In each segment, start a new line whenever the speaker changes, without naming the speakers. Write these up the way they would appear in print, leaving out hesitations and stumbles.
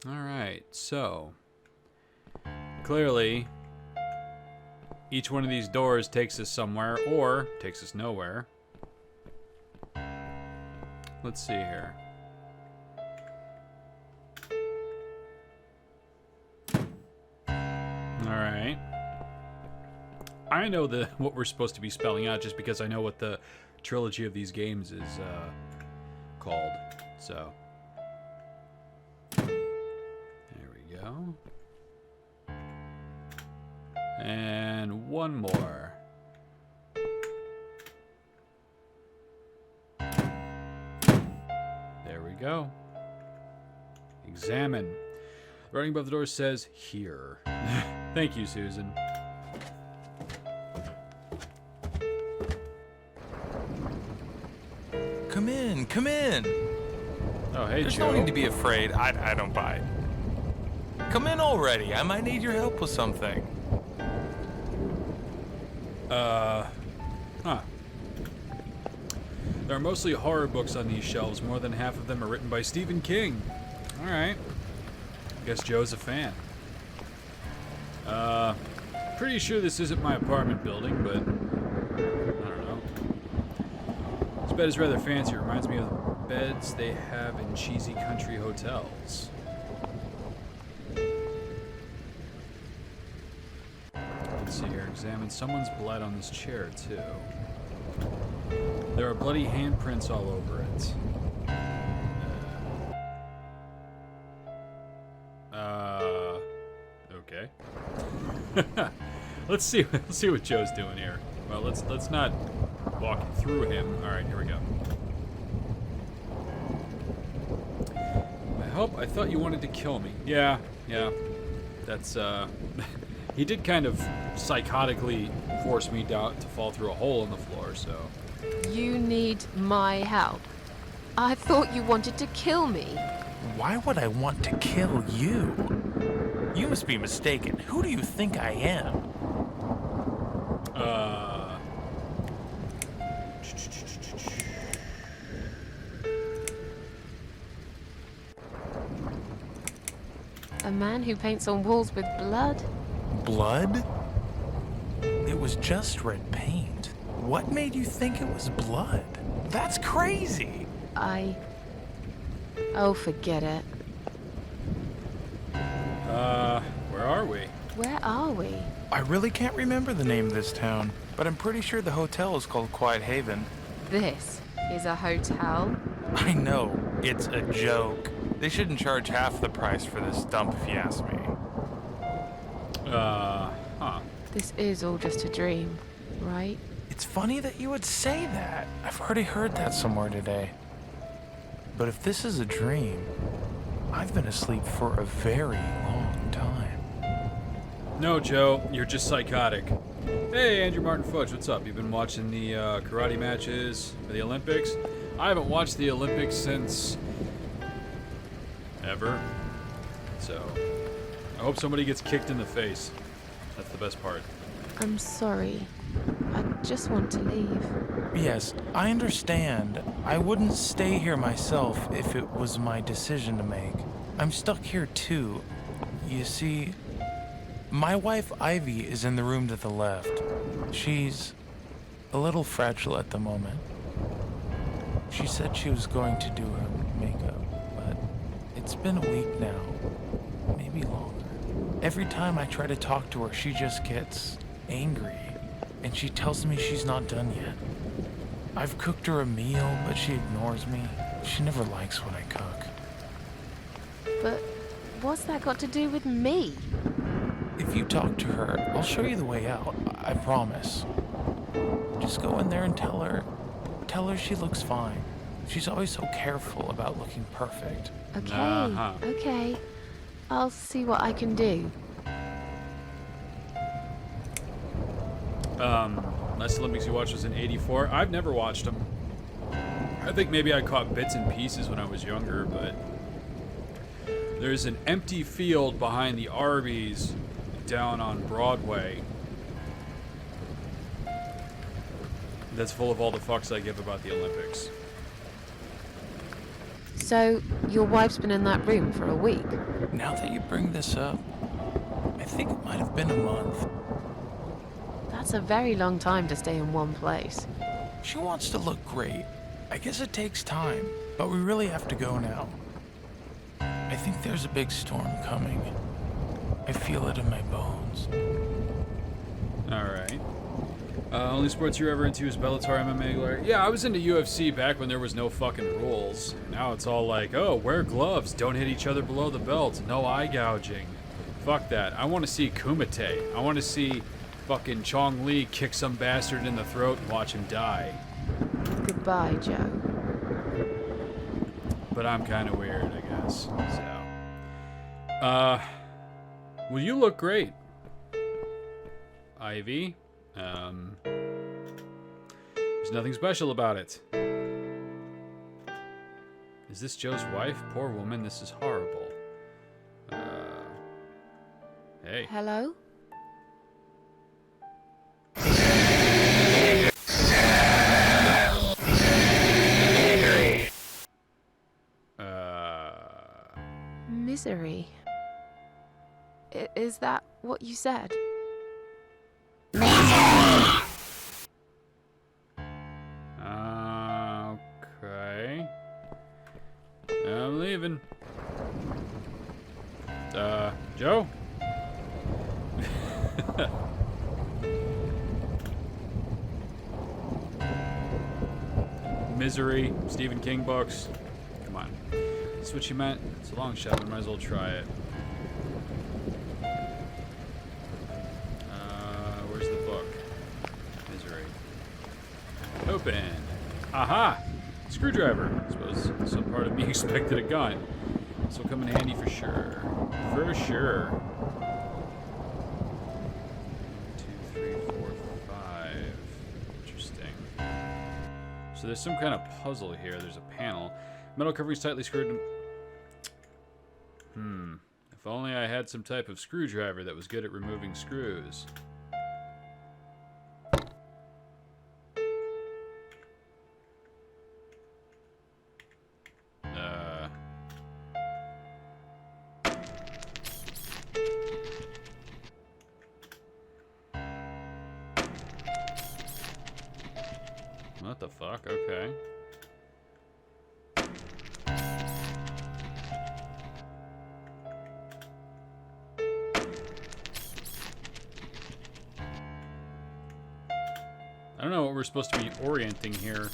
Alright, so clearly each one of these doors takes us somewhere or takes us nowhere. Let's see here. Alright. I know what we're supposed to be spelling out just because I know what the trilogy of these games is called. So, there we go. And one more. There we go. Examine. The writing above the door says, here. Thank you, Susan.
Come in, come in.
Oh, hey,
There's
Joe.
no need to be afraid. I don't bite. Come in already. I might need your help with something.
Huh. There are mostly horror books on these shelves. More than half of them are written by Stephen King. Alright. Guess Joe's a fan. Pretty sure this isn't my apartment building, but I don't know. This bed is rather fancy. It reminds me of the beds they have in cheesy country hotels. Let's see here. Examine someone's blood on this chair, too. There are bloody handprints all over it. Okay. Let's see what Joe's doing here. Well, let's not walk through him. All right, here we go. I thought you wanted to kill me. Yeah. That's he did kind of psychotically force me down to fall through a hole in the floor, so.
You need my help. I thought you wanted to kill me.
Why would I want to kill you? You must be mistaken. Who do you think I am?
A man who paints on walls with blood?
Blood? It was just red paint. What made you think it was blood? That's crazy.
Oh, forget it.
Where are we?
Where are we?
I really can't remember the name of this town, but I'm pretty sure the hotel is called Quiet Haven.
This is a hotel?
I know, it's a joke. They shouldn't charge half the price for this dump if you ask me.
Huh.
This is all just a dream, right?
It's funny that you would say that. I've already heard that somewhere today. But if this is a dream, I've been asleep for a very long time.
No, Joe, you're just psychotic. Hey, Andrew Martin Fudge, what's up? You've been watching the karate matches for the Olympics? I haven't watched the Olympics since ever. So, I hope somebody gets kicked in the face. That's the best part.
I'm sorry. I just want to leave.
Yes, I understand. I wouldn't stay here myself if it was my decision to make. I'm stuck here too. You see, my wife Ivy is in the room to the left. She's a little fragile at the moment. She said she was going to do her makeup, but it's been a week now, maybe longer. Every time I try to talk to her, she just gets angry, and she tells me she's not done yet. I've cooked her a meal, but she ignores me. She never likes what I cook.
But what's that got to do with me?
If you talk to her, I'll show you the way out, I promise. Just go in there and tell her she looks fine. She's always so careful about looking perfect.
Okay, okay. I'll see what I can do.
Last Olympics you watched was in '84. I've never watched them. I think maybe I caught bits and pieces when I was younger, but there's an empty field behind the Arby's down on Broadway that's full of all the fucks I give about the Olympics.
So, your wife's been in that room for a week?
Now that you bring this up, I think it might have been a month.
That's a very long time to stay in one place.
She wants to look great. I guess it takes time, but we really have to go now. I think there's a big storm coming. I feel it in my bones.
Alright. Only sports you're ever into is Bellator MMA. Yeah, I was into UFC back when there was no fucking rules. Now it's all like, oh, wear gloves, don't hit each other below the belt, no eye gouging. Fuck that. I want to see Kumite. I want to see fucking Chong Li kick some bastard in the throat and watch him die.
Goodbye, Joe.
But I'm kind of weird, I guess. So, well, you look great, Ivy. There's nothing special about it. Is this Joe's wife? Poor woman, this is horrible. Hey.
Hello? Misery. Is that what you said?
Okay. I'm leaving. Joe? Misery, Stephen King books. Come on. That's what you meant? It's a long shot, we might as well try it. Where's the book? Misery. Open. Aha! Screwdriver. I suppose some part of me expected a gun. This will come in handy for sure. For sure. 1, 2, 3, 4, 5. Interesting. So there's some kind of puzzle here. There's a panel. Metal covering is tightly screwed. If only I had some type of screwdriver that was good at removing screws. What the fuck? Okay. I don't know what we're supposed to be orienting here.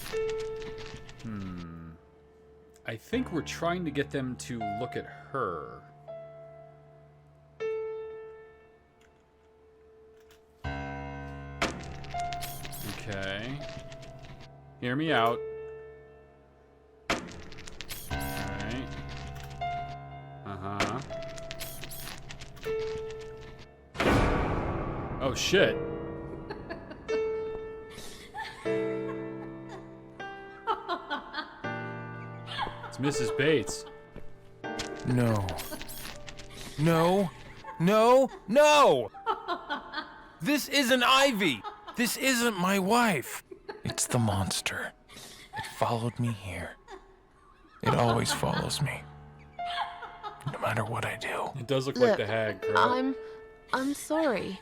I think we're trying to get them to look at her. Okay. Hear me out. Alright. Uh-huh. Oh, shit. It's Mrs. Bates.
No. No. No. No! This isn't Ivy! This isn't my wife! It's the monster. It followed me here. It always follows me. No matter what I do.
It does look like the hag, girl.
I'm sorry.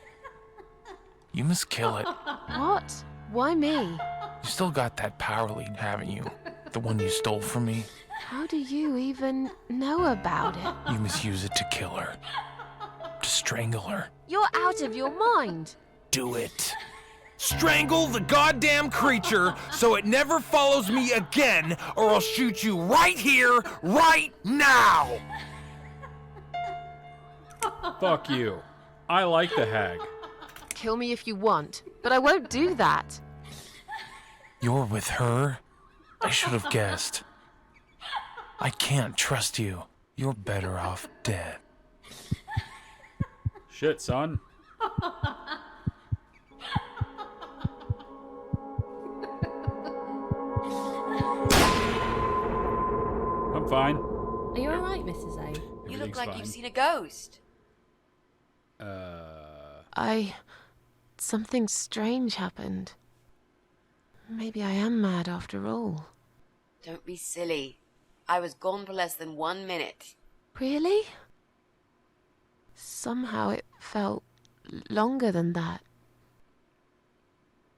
You must kill it.
What? Why me?
You still got that power lead, haven't you? The one you stole from me?
How do you even know about it?
You must use it to kill her. To strangle her.
You're out of your mind.
Do it. Strangle the goddamn creature so it never follows me again, or I'll shoot you right here, right now!
Fuck you. I like the hag.
Kill me if you want, but I won't do that.
You're with her? I should have guessed. I can't trust you. You're better off dead.
Shit, son. I'm fine.
Are you alright, Mrs. A?
You look
Everything's
like
fine.
you've seen a ghost.
Something strange happened. Maybe I am mad after all.
Don't be silly. I was gone for less than 1 minute.
Really? Somehow it felt longer than that.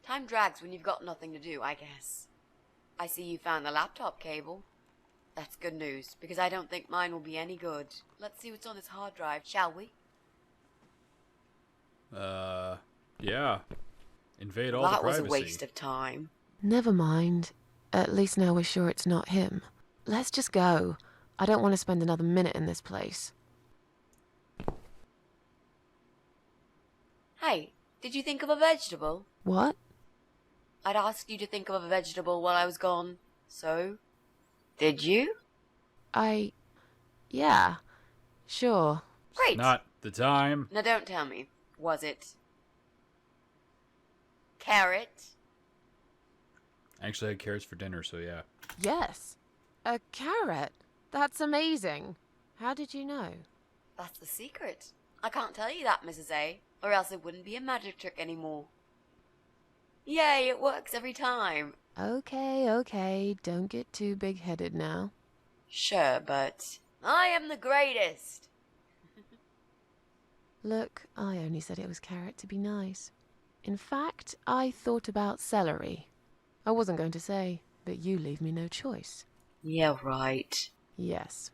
Time drags when you've got nothing to do, I guess. I see you found the laptop cable. That's good news, because I don't think mine will be any good. Let's see what's on this hard drive, shall we?
Yeah. Invade all
That
the
was
privacy.
a waste of time.
Never mind. At least now we're sure it's not him. Let's just go. I don't want to spend another minute in this place.
Hey, did you think of a vegetable?
What?
I'd asked you to think of a vegetable while I was gone. So, did you?
Yeah. Sure.
Great.
Not the time.
Now don't tell me. Was it carrot?
I actually had carrots for dinner, so yeah.
Yes. A carrot? That's amazing. How did you know?
That's the secret. I can't tell you that, Mrs. A, or else it wouldn't be a magic trick anymore. Yay, it works every time.
Okay. Don't get too big-headed now.
Sure, but I am the greatest.
Look, I only said it was carrot to be nice. In fact, I thought about celery. I wasn't going to say, but you leave me no choice.
Yeah, right.
Yes.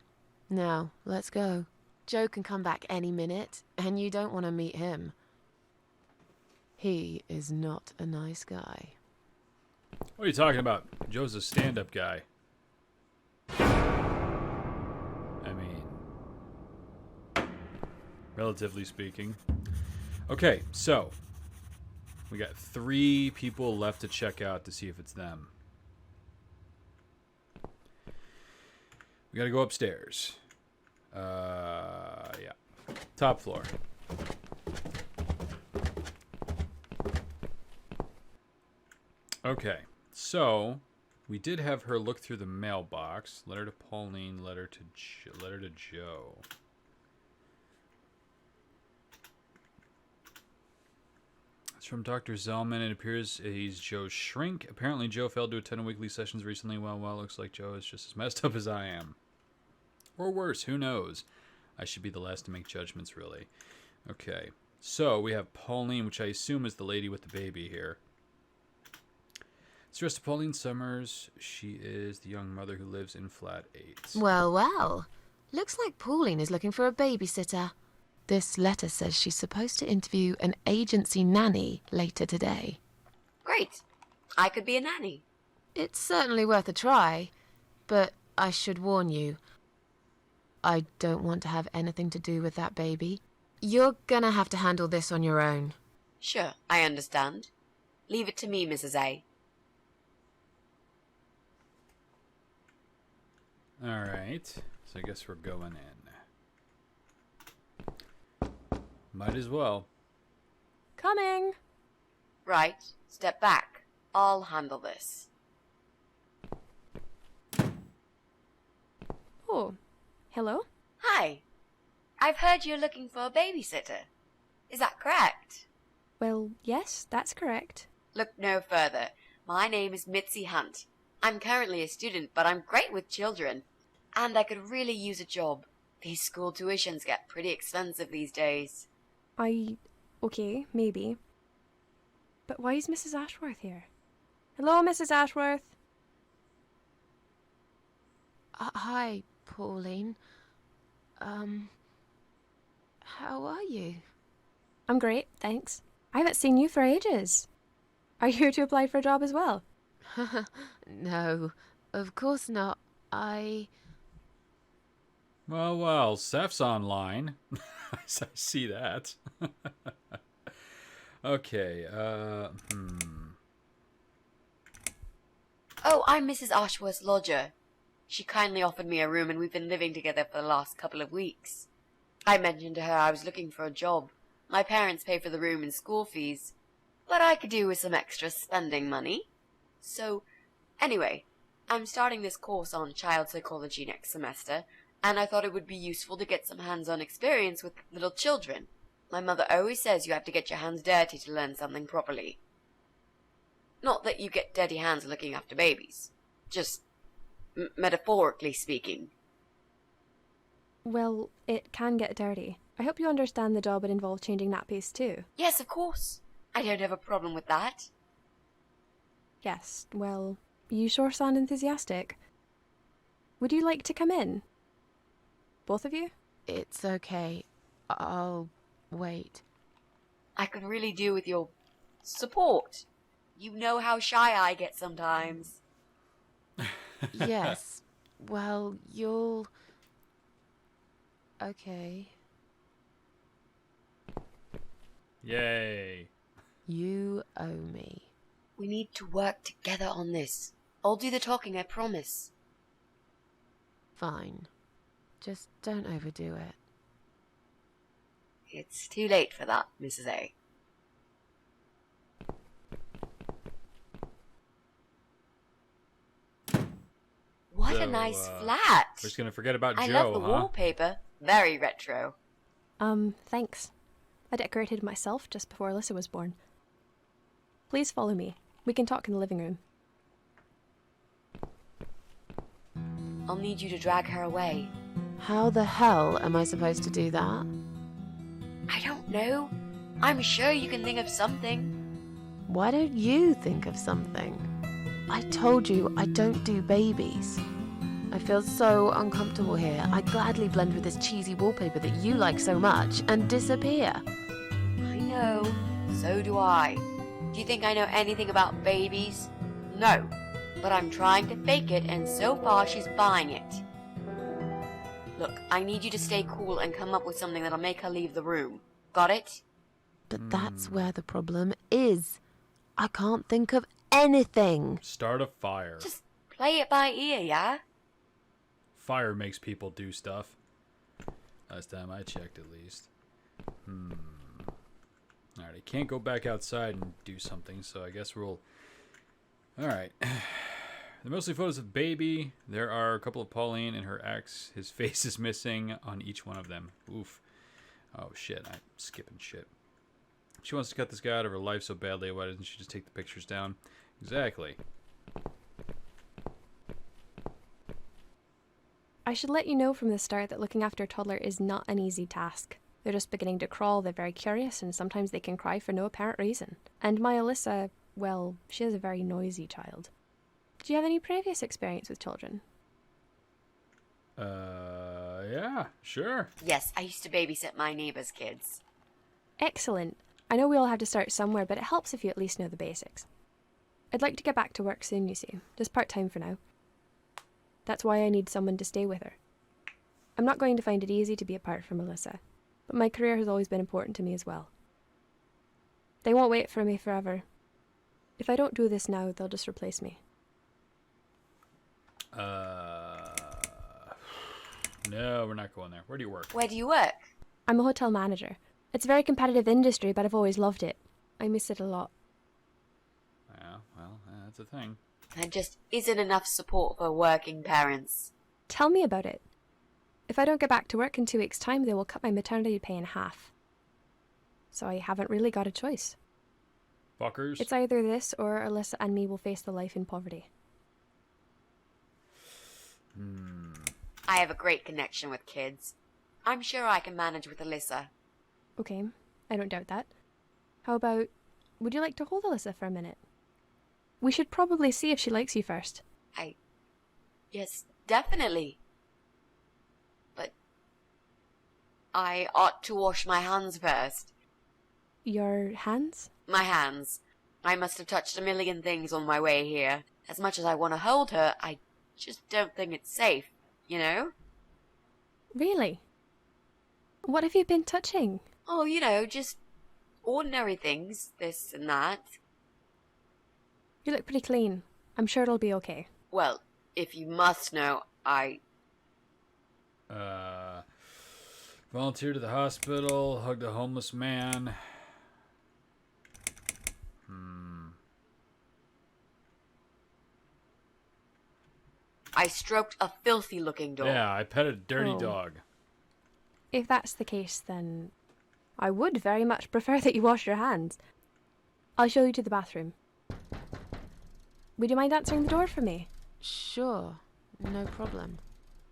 Now, let's go. Joe can come back any minute, and you don't want to meet him. He is not a nice guy.
What are you talking about? Joe's a stand-up guy. I mean, relatively speaking. Okay, so we got 3 people left to check out to see if it's them. We gotta go upstairs. Yeah. Top floor. Okay, so we did have her look through the mailbox. Letter to Pauline, letter to Joe. It's from Dr. Zellman. It appears he's Joe's shrink. Apparently, Joe failed to attend weekly sessions recently. Well, looks like Joe is just as messed up as I am. Or worse, who knows? I should be the last to make judgments, really. Okay, so we have Pauline, which I assume is the lady with the baby here. It's addressed to Pauline Summers. She is the young mother who lives in flat 8.
Well. Looks like Pauline is looking for a babysitter. This letter says she's supposed to interview an agency nanny later today.
Great. I could be a nanny.
It's certainly worth a try, but I should warn you, I don't want to have anything to do with that baby. You're gonna have to handle this on your own.
Sure, I understand. Leave it to me, Mrs. A.
Alright, so I guess we're going in. Might as well.
Coming.
Right, step back. I'll handle this.
Oh, hello?
Hi. I've heard you're looking for a babysitter. Is that correct?
Well, yes, that's correct.
Look no further. My name is Mitzi Hunt. I'm currently a student, but I'm great with children. And I could really use a job. These school tuitions get pretty expensive these days.
Okay, maybe. But why is Mrs. Ashworth here? Hello, Mrs. Ashworth.
Hi, Pauline. How are you?
I'm great, thanks. I haven't seen you for ages. Are you here to apply for a job as well?
No, of course not.
Well, Steph's online. I see that. Okay,
Oh, I'm Mrs. Ashworth's lodger. She kindly offered me a room and we've been living together for the last couple of weeks. I mentioned to her I was looking for a job. My parents pay for the room and school fees, but I could do with some extra spending money. So, anyway, I'm starting this course on child psychology next semester, and I thought it would be useful to get some hands-on experience with little children. My mother always says you have to get your hands dirty to learn something properly. Not that you get dirty hands looking after babies. Just metaphorically speaking.
Well, it can get dirty. I hope you understand the job would involve changing nappies too.
Yes, of course. I don't have a problem with that.
Yes, well, you sure sound enthusiastic. Would you like to come in? Both of you?
It's okay. I'll wait.
I could really do with your support. You know how shy I get sometimes.
Yes. Well, you'll... Okay.
Yay.
You owe me.
We need to work together on this. I'll do the talking, I promise.
Fine. Just don't overdo it.
It's too late for that, Mrs. A. What a
So,
nice flat!
We're just gonna forget about
I
Joe,
love the
huh?
wallpaper. Very retro.
Thanks. I decorated myself just before Alyssa was born. Please follow me. We can talk in the living room.
I'll need you to drag her away.
How the hell am I supposed to do that?
I don't know. I'm sure you can think of something.
Why don't you think of something? I told you I don't do babies. I feel so uncomfortable here. I gladly blend with this cheesy wallpaper that you like so much and disappear.
I know. So do I. Do you think I know anything about babies? No. But I'm trying to fake it, and so far she's buying it. Look, I need you to stay cool and come up with something that'll make her leave the room. Got it?
But that's where the problem is. I can't think of anything.
Start a fire.
Just play it by ear, yeah?
Fire makes people do stuff. Last time I checked, at least. Alright, I can't go back outside and do something, so I guess we'll... Alright. They're mostly photos of baby. There are a couple of Pauline and her ex. His face is missing on each one of them. Oof. Oh, shit. I'm skipping shit. She wants to cut this guy out of her life so badly. Why doesn't she just take the pictures down? Exactly.
I should let you know from the start that looking after a toddler is not an easy task. They're just beginning to crawl, they're very curious, and sometimes they can cry for no apparent reason. And my Alyssa, well, she is a very noisy child. Do you have any previous experience with children?
Yeah, sure.
Yes, I used to babysit my neighbor's kids.
Excellent. I know we all have to start somewhere, but it helps if you at least know the basics. I'd like to get back to work soon, you see. Just part-time for now. That's why I need someone to stay with her. I'm not going to find it easy to be apart from Alyssa, but my career has always been important to me as well. They won't wait for me forever. If I don't do this now, they'll just replace me.
No, we're not going there. Where do you work?
Where do you work?
I'm a hotel manager. It's a very competitive industry, but I've always loved it. I miss it a lot.
Yeah, well, that's a thing.
There just isn't enough support for working parents.
Tell me about it. If I don't get back to work in 2 weeks' time, they will cut my maternity pay in half. So I haven't really got a choice.
Fuckers.
It's either this or Alyssa and me will face the life in poverty.
I have a great connection with kids. I'm sure I can manage with Alyssa.
Okay, I don't doubt that. How about, would you like to hold Alyssa for a minute? We should probably see if she likes you first.
Yes, definitely. But I ought to wash my hands first.
Your hands?
My hands. I must have touched a million things on my way here. As much as I want to hold her, I just don't think it's safe, you know?
Really? What have you been touching?
Oh, you know, just ordinary things, this and that.
You look pretty clean. I'm sure it'll be okay.
Well, if you must know,
Volunteered to the hospital, hugged a homeless man.
I stroked a filthy-looking dog.
Yeah, I pet a dirty
Oh.
dog.
If that's the case, then I would very much prefer that you wash your hands. I'll show you to the bathroom. Would you mind answering the door for me?
Sure. No problem.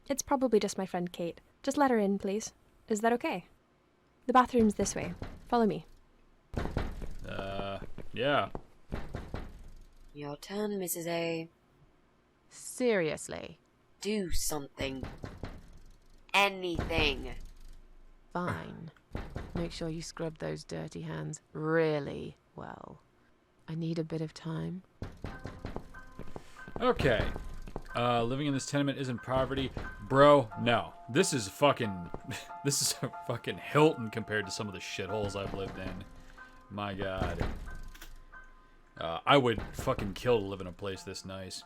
It's probably just my friend Kate. Just let her in, please. Is that okay? The bathroom's this way. Follow me.
Yeah.
Your turn, Mrs. A.
Seriously.
Do something. Anything.
Fine. Make sure you scrub those dirty hands really well. I need a bit of time.
Okay. Living in this tenement isn't poverty. Bro, no. This is fucking a fucking Hilton compared to some of the shitholes I've lived in. My god. I would fucking kill to live in a place this nice.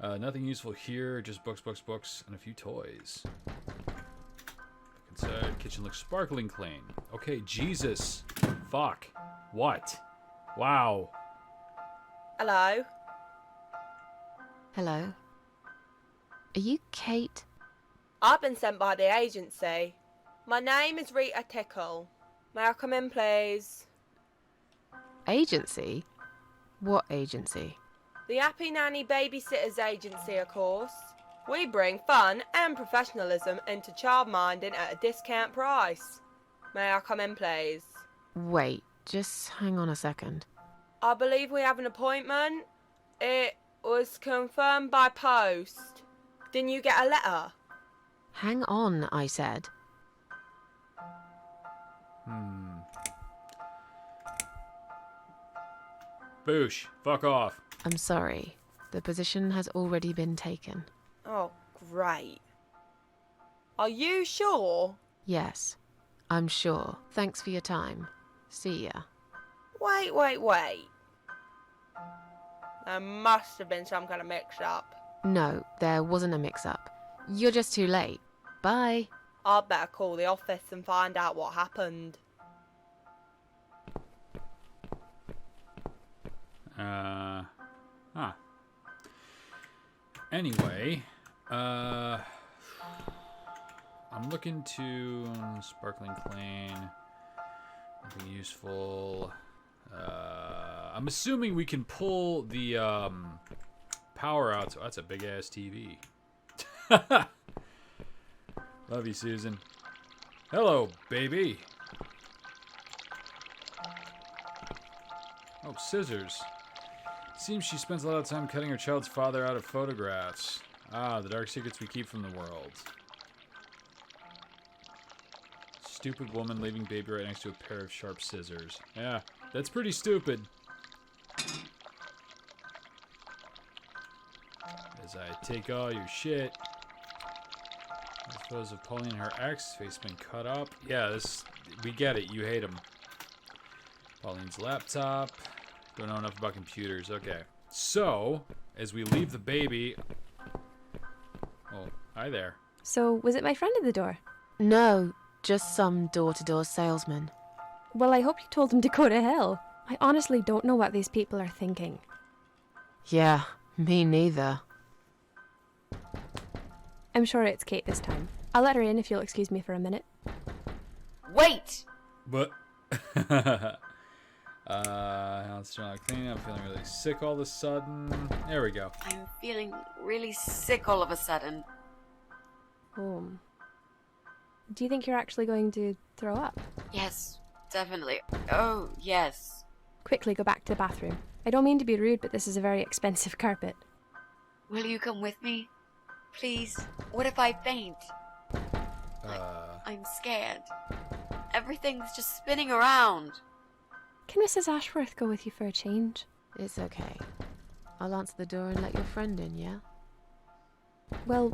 Nothing useful here, just books, and a few toys. Look inside. Kitchen looks sparkling clean. Okay, Jesus. Fuck. What? Wow.
Hello?
Hello? Are you Kate?
I've been sent by the agency. My name is Rita Tickle. May I come in, please?
Agency? What agency?
The Happy Nanny Babysitters Agency, of course. We bring fun and professionalism into childminding at a discount price. May I come in, please?
Wait, just hang on a second.
I believe we have an appointment. It was confirmed by post. Didn't you get a letter?
Hang on, I said.
Boosh. Fuck off.
I'm sorry. The position has already been taken.
Oh, great. Are you sure?
Yes, I'm sure. Thanks for your time. See ya.
Wait. There must have been some kind of mix-up.
No, there wasn't a mix-up. You're just too late. Bye.
I'd better call the office and find out what happened.
Huh. Anyway, I'm looking to sparkling clean, nothing useful. I'm assuming we can pull the power out. So that's a big ass TV. Love you, Susan. Hello, baby. Oh, scissors. Seems she spends a lot of time cutting her child's father out of photographs. Ah, the dark secrets we keep from the world. Stupid woman leaving baby right next to a pair of sharp scissors. Yeah, that's pretty stupid. As I take all your shit. Photos of Pauline and her ex. Face been cut up. Yeah, we get it. You hate him. Pauline's laptop. Don't know enough about computers. Okay. So, as we leave the baby... Oh, hi there.
So, was it my friend at the door?
No, just some door-to-door salesman.
Well, I hope you told him to go to hell. I honestly don't know what these people are thinking.
Yeah, me neither.
I'm sure it's Kate this time. I'll let her in if you'll excuse me for a minute.
Wait!
But... It's not clean. I'm feeling really sick all of a sudden. There we go.
I'm feeling really sick all of a sudden.
Home. Do you think you're actually going to throw up?
Yes, definitely. Oh, yes.
Quickly go back to the bathroom. I don't mean to be rude, but this is a very expensive carpet.
Will you come with me? Please? What if I faint? I'm scared. Everything's just spinning around.
Can Mrs. Ashworth go with you for a change?
It's okay. I'll answer the door and let your friend in, yeah?
Well...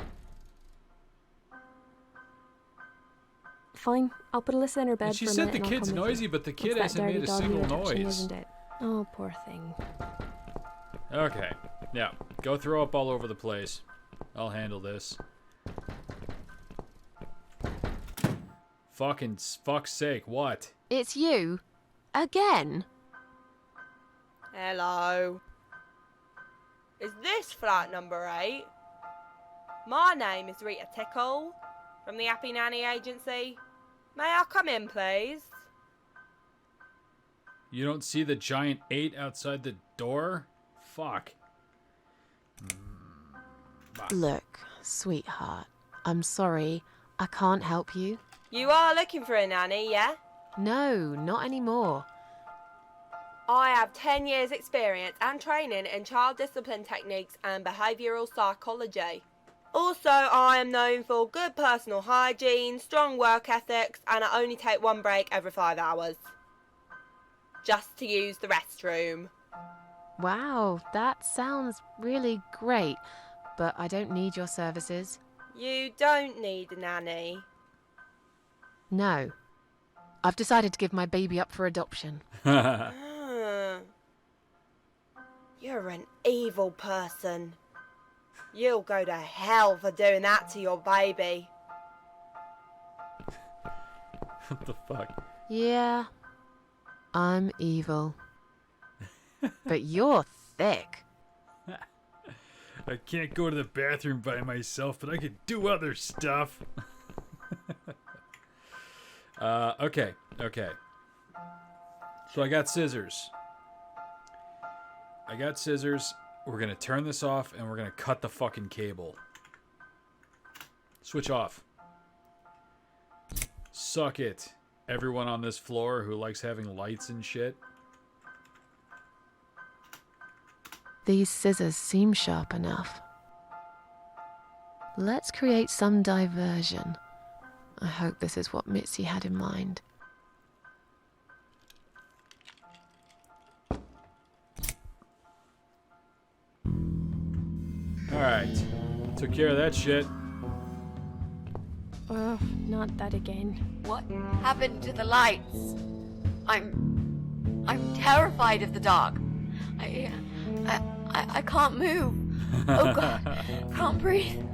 Fine. I'll put Alyssa in her bed
And she
for a
said
minute
the
and I'll
kid's
come with
noisy,
you.
but the kid
It's that
hasn't made
dirty
a
dog you
single
were touching,
noise.
isn't it? Oh, poor thing.
Okay. Yeah. Go throw up all over the place. I'll handle this. Fuck's sake, what?
It's you? Again?
Hello. Is this flat number 8? My name is Rita Tickle, from the Happy Nanny Agency. May I come in, please?
You don't see the giant 8 outside the door? Fuck.
Look, Sweetheart, I'm sorry. I can't help you.
You are looking for a nanny, yeah?
No, not anymore.
I have 10 years experience and training in child discipline techniques and behavioural psychology. Also, I am known for good personal hygiene, strong work ethics, and I only take one break every 5 hours. Just to use the restroom.
Wow, that sounds really great, but I don't need your services.
You don't need a nanny.
No. I've decided to give my baby up for adoption.
You're an evil person. You'll go to hell for doing that to your baby.
What the fuck?
Yeah, I'm evil. But you're thick.
I can't go to the bathroom by myself, but I could do other stuff. Okay. So I got scissors. We're gonna turn this off and we're gonna cut the fucking cable. Switch off. Suck it. Everyone on this floor who likes having lights and shit.
These scissors seem sharp enough. Let's create some diversion. I hope this is what Mitzi had in mind.
Alright. Took care of that shit.
Oh, not that again.
What happened to the lights? I'm terrified of the dark. I can't move. Oh god, can't breathe.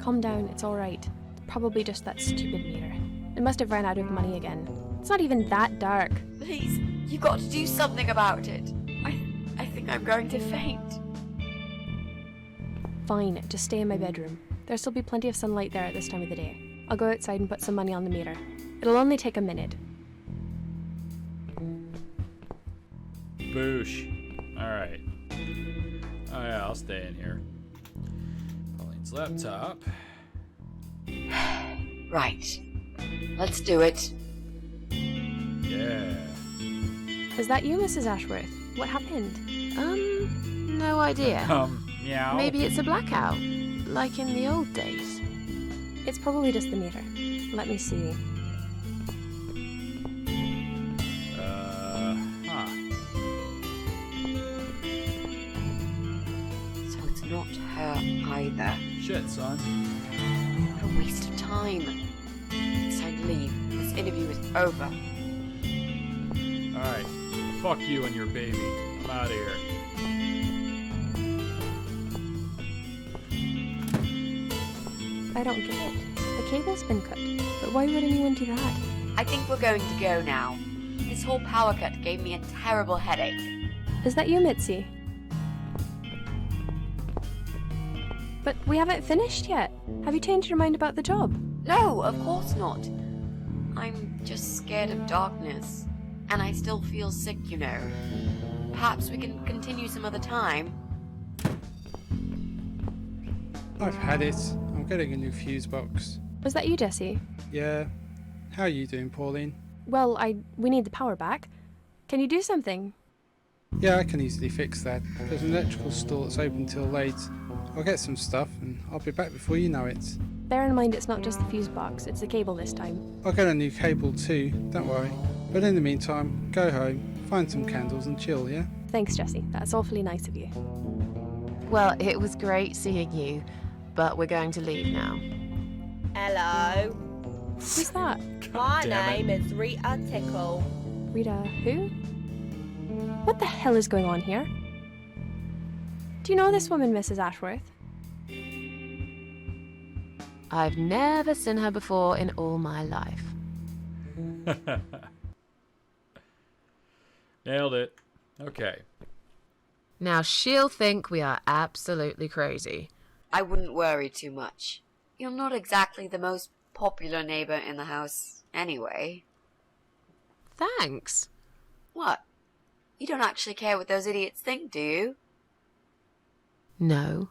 Calm down, it's alright. Probably just that stupid meter. It must have run out of money again. It's not even that dark.
Please, you got to do something about it. I think I'm going to faint.
Fine, just stay in my bedroom. There'll still be plenty of sunlight there at this time of the day. I'll go outside and put some money on the meter. It'll only take a minute.
Boosh. Alright. Oh yeah, I'll stay in here. Pauline's laptop.
Right. Let's do it.
Yeah.
Is that you, Mrs. Ashworth? What happened?
No idea.
Meow.
Maybe it's a blackout, like in the old days.
It's probably just the meter. Let me see.
Huh.
So it's not her either.
Shit, son.
What a waste of time. It's time to leave. This interview is over.
Alright. Fuck you and your baby. I'm out of here.
I don't get it. The cable's been cut. But why would anyone do that?
I think we're going to go now. This whole power cut gave me a terrible headache.
Is that you, Mitzi? But we haven't finished yet. Have you changed your mind about the job?
No, of course not. I'm just scared of darkness. And I still feel sick, you know. Perhaps we can continue some other time.
I've had it. I'm getting a new fuse box.
Was that you, Jesse?
Yeah. How are you doing, Pauline?
Well, we need the power back. Can you do something?
Yeah, I can easily fix that. There's an electrical store that's open till late. I'll get some stuff and I'll be back before you know it.
Bear in mind it's not just the fuse box, it's the cable this time.
I'll get a new cable too, don't worry. But in the meantime, go home, find some candles and chill, yeah?
Thanks, Jesse. That's awfully nice of you.
Well, it was great seeing you, but we're going to leave now.
Hello.
Who's that?
My
damn it.
name is Rita Tickle.
Rita, who? What the hell is going on here? Do you know this woman, Mrs. Ashworth?
I've never seen her before in all my life.
Nailed it. Okay.
Now she'll think we are absolutely crazy.
I wouldn't worry too much. You're not exactly the most popular neighbor in the house, anyway.
Thanks.
What? You don't actually care what those idiots think, do you?
No,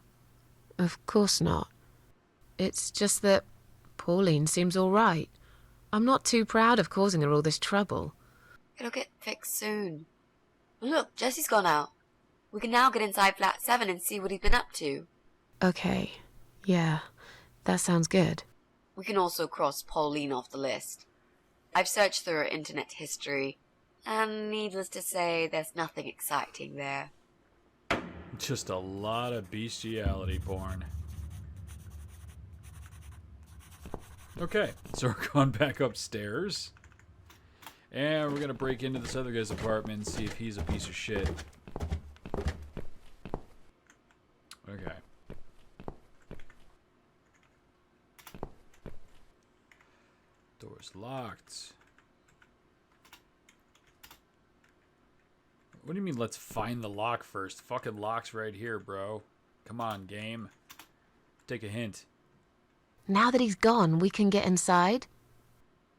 of course not. It's just that Pauline seems all right. I'm not too proud of causing her all this trouble.
It'll get fixed soon. Look, Jesse's gone out. We can now get inside flat 7 and see what he's been up to.
Okay, yeah, that sounds good.
We can also cross Pauline off the list. I've searched through her internet history, and needless to say, there's nothing exciting there.
Just a lot of bestiality porn. Okay, so we're going back upstairs. And we're going to break into this other guy's apartment and see if he's a piece of shit. Okay. Door's locked. What do you mean, let's find the lock first? Fucking lock's right here, bro. Come on, game. Take a hint.
Now that he's gone, we can get inside.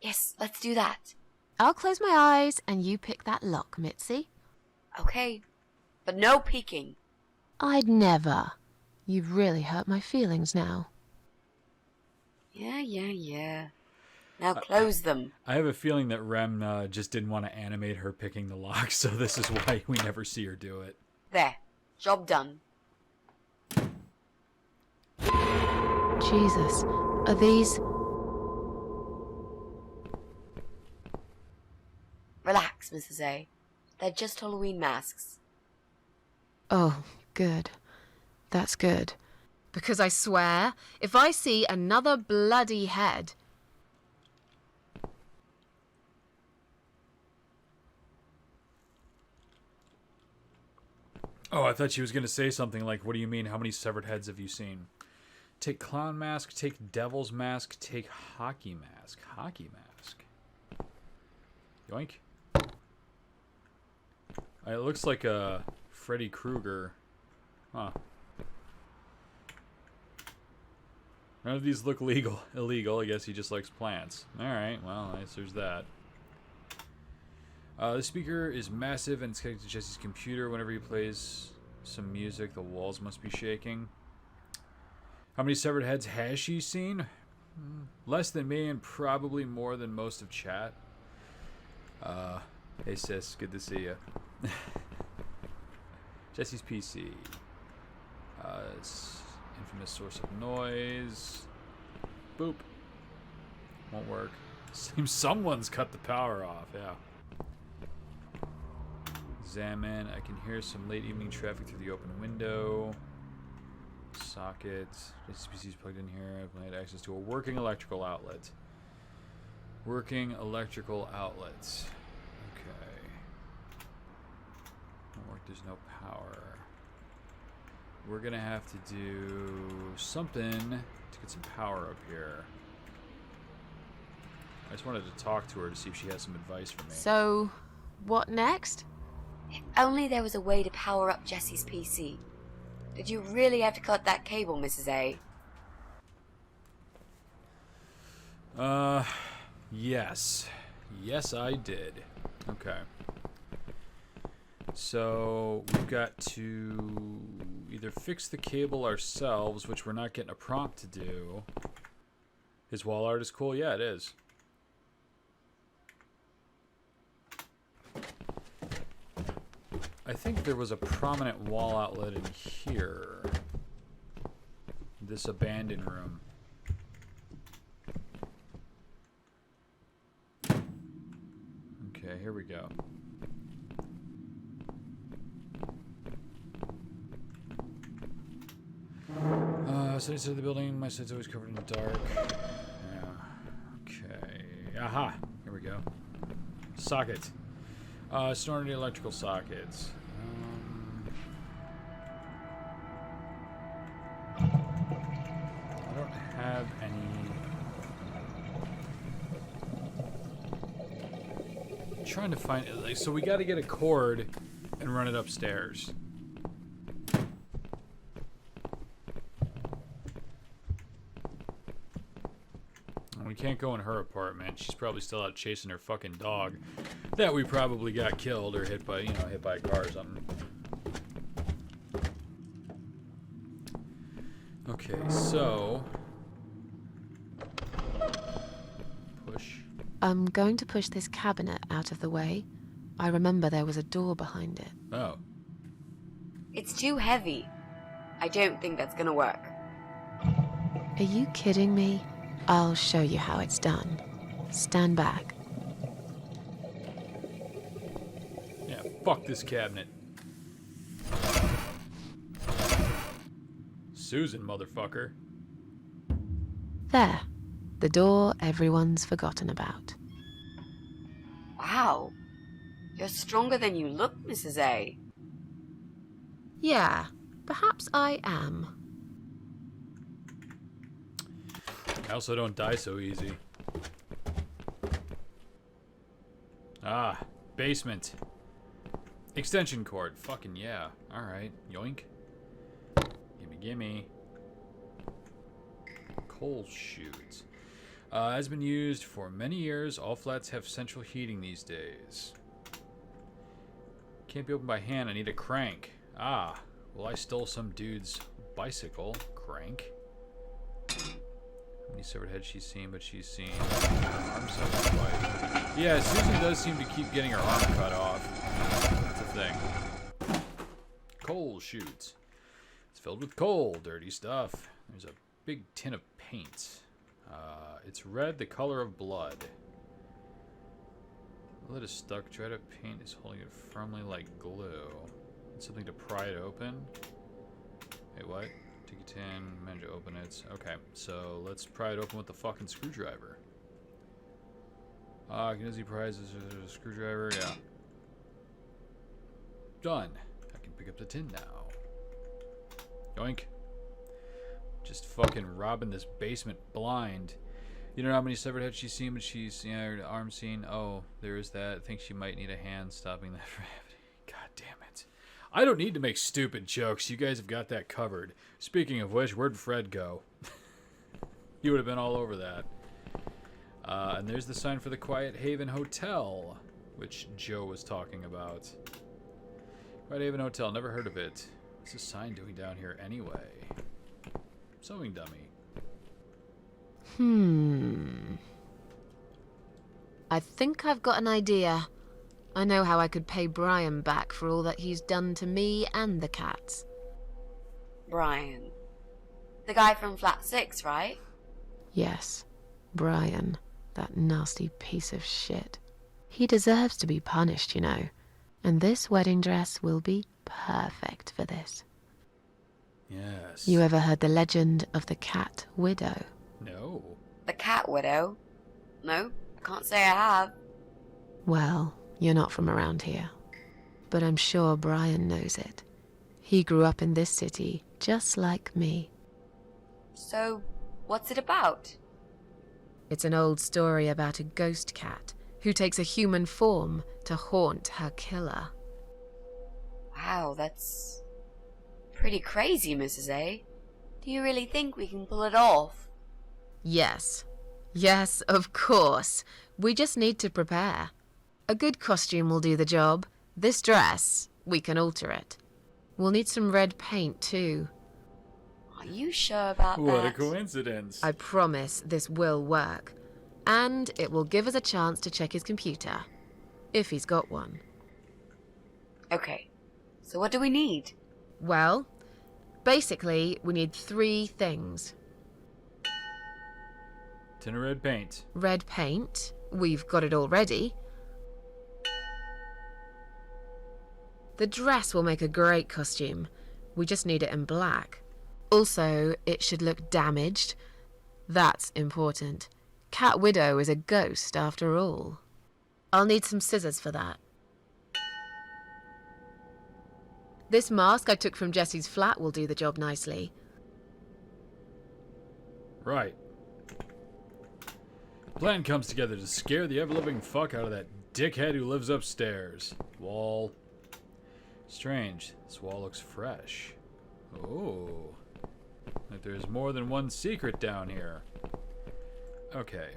Yes, let's do that.
I'll close my eyes and you pick that lock, Mitzi.
Okay, but no peeking.
I'd never. You've really hurt my feelings now.
Yeah. Now close them.
I have a feeling that Rem just didn't want to animate her picking the lock, so this is why we never see her do it.
There, job done.
Jesus, are these...
Relax, Mrs. A. They're just Halloween masks.
Oh, good. That's good. Because I swear, if I see another bloody head...
Oh, I thought she was going to say something like, what do you mean? How many severed heads have you seen? Take clown mask, take devil's mask, take hockey mask. Hockey mask. Yoink. It looks like a Freddy Krueger. Huh. None of these look illegal. I guess he just likes plants. Alright, well, I guess there's that. The speaker is massive and it's connected to Jesse's computer. Whenever he plays some music, the walls must be shaking. How many severed heads has she seen? Less than me and probably more than most of chat. Hey sis, good to see you. Jesse's PC. It's infamous source of noise. Boop. Won't work. Seems someone's cut the power off, yeah. Examine. I can hear some late evening traffic through the open window. Socket. Jesse's PC is plugged in here. I've had access to a working electrical outlet. Working electrical outlets. Okay. Won't work, there's no power. We're gonna have to do something to get some power up here. I just wanted to talk to her to see if she has some advice for me.
So, what next?
If only there was a way to power up Jesse's PC. Did you really have to cut that cable, Mrs. A?
Yes. Yes, I did. Okay. So, we've got to either fix the cable ourselves, which we're not getting a prompt to do. His wall art is cool? Yeah, it is. I think there was a prominent wall outlet in here. This abandoned room. Okay, here we go. So inside the building, my side's always covered in the dark. Yeah. Okay. Aha! Here we go. Socket. Snorting electrical sockets. I don't have any. I'm trying to find it. Like, so we got to get a cord and run it upstairs. We can't go in her apartment. She's probably still out chasing her fucking dog that we probably got killed or hit by, hit by a car or something. Okay, so
I'm going to push this cabinet out of the way. I remember there was a door behind it.
Oh.
It's too heavy. I don't think that's gonna work.
Are you kidding me? I'll show you how it's done. Stand back.
Yeah, fuck this cabinet. Susan, motherfucker.
There. The door everyone's forgotten about.
Wow. You're stronger than you look, Mrs. A.
Yeah, perhaps I am.
I also don't die so easy. Ah, basement. Extension cord. Fucking yeah. Alright. Yoink. Gimme. Coal chute. Has been used for many years. All flats have central heating these days. Can't be opened by hand. I need a crank. Ah. Well, I stole some dude's bicycle. Crank. How many severed heads she's seen, but she's seen arm severed twice. Yeah, Susan does seem to keep getting her arm cut off. That's a thing. Coal chute. It's filled with coal, dirty stuff. There's a big tin of paint. It's red, the color of blood. The lid is stuck. Dried up paint is holding it firmly like glue. It's something to pry it open. Wait, what? Take a tin, manage to open it. Okay, so let's pry it open with the fucking screwdriver. Can Izzy pries a screwdriver? Yeah. Done. I can pick up the tin now. Yoink. Just fucking robbing this basement blind. You know how many severed heads she's seen, but she's, you know, her arm seen. Oh, there is that. I think she might need a hand stopping that from happening. God damn it. I don't need to make stupid jokes. You guys have got that covered. Speaking of which, where'd Fred go? You would have been all over that. And there's the sign for the Quiet Haven Hotel, which Joe was talking about. Quiet Haven Hotel, never heard of it. What's this sign doing down here anyway? Sewing dummy.
I think I've got an idea. I know how I could pay Brian back for all that he's done to me and the cats.
Brian. The guy from Flat 6, right?
Yes, Brian. That nasty piece of shit. He deserves to be punished, you know. And this wedding dress will be perfect for this.
Yes.
You ever heard the legend of the cat widow?
No.
The cat widow? No, I can't say I have.
Well, you're not from around here. But I'm sure Brian knows it. He grew up in this city, just like me.
So, what's it about?
It's an old story about a ghost cat who takes a human form to haunt her killer.
Wow, that's pretty crazy, Mrs. A. Do you really think we can pull it off?
Yes. Yes, of course. We just need to prepare. A good costume will do the job. This dress, we can alter it. We'll need some red paint, too.
Are you sure about that?
What a coincidence.
I promise this will work. And it will give us a chance to check his computer. If he's got one.
Okay, so what do we need?
Well, basically, we need 3 things.
Tin of red paint.
Red paint. We've got it already. The dress will make a great costume. We just need it in black. Also, it should look damaged. That's important. Cat Widow is a ghost, after all. I'll need some scissors for that. This mask I took from Jesse's flat will do the job nicely.
Right. Plan comes together to scare the ever-living fuck out of that dickhead who lives upstairs. Wall. Strange. This wall looks fresh. Oh. Like there's more than one secret down here. Okay.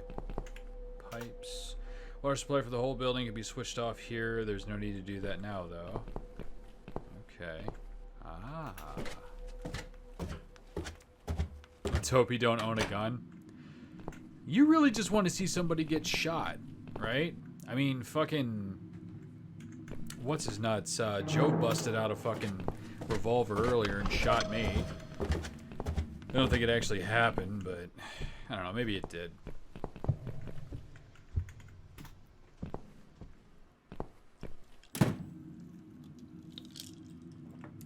Pipes. Water supply for the whole building can be switched off here. There's no need to do that now, though. Okay. Ah. Let's hope you don't own a gun. You really just want to see somebody get shot. right? I mean, fucking... What's his nuts? Joe busted out a fucking revolver earlier and shot me. I don't think it actually happened, but... I don't know, maybe it did.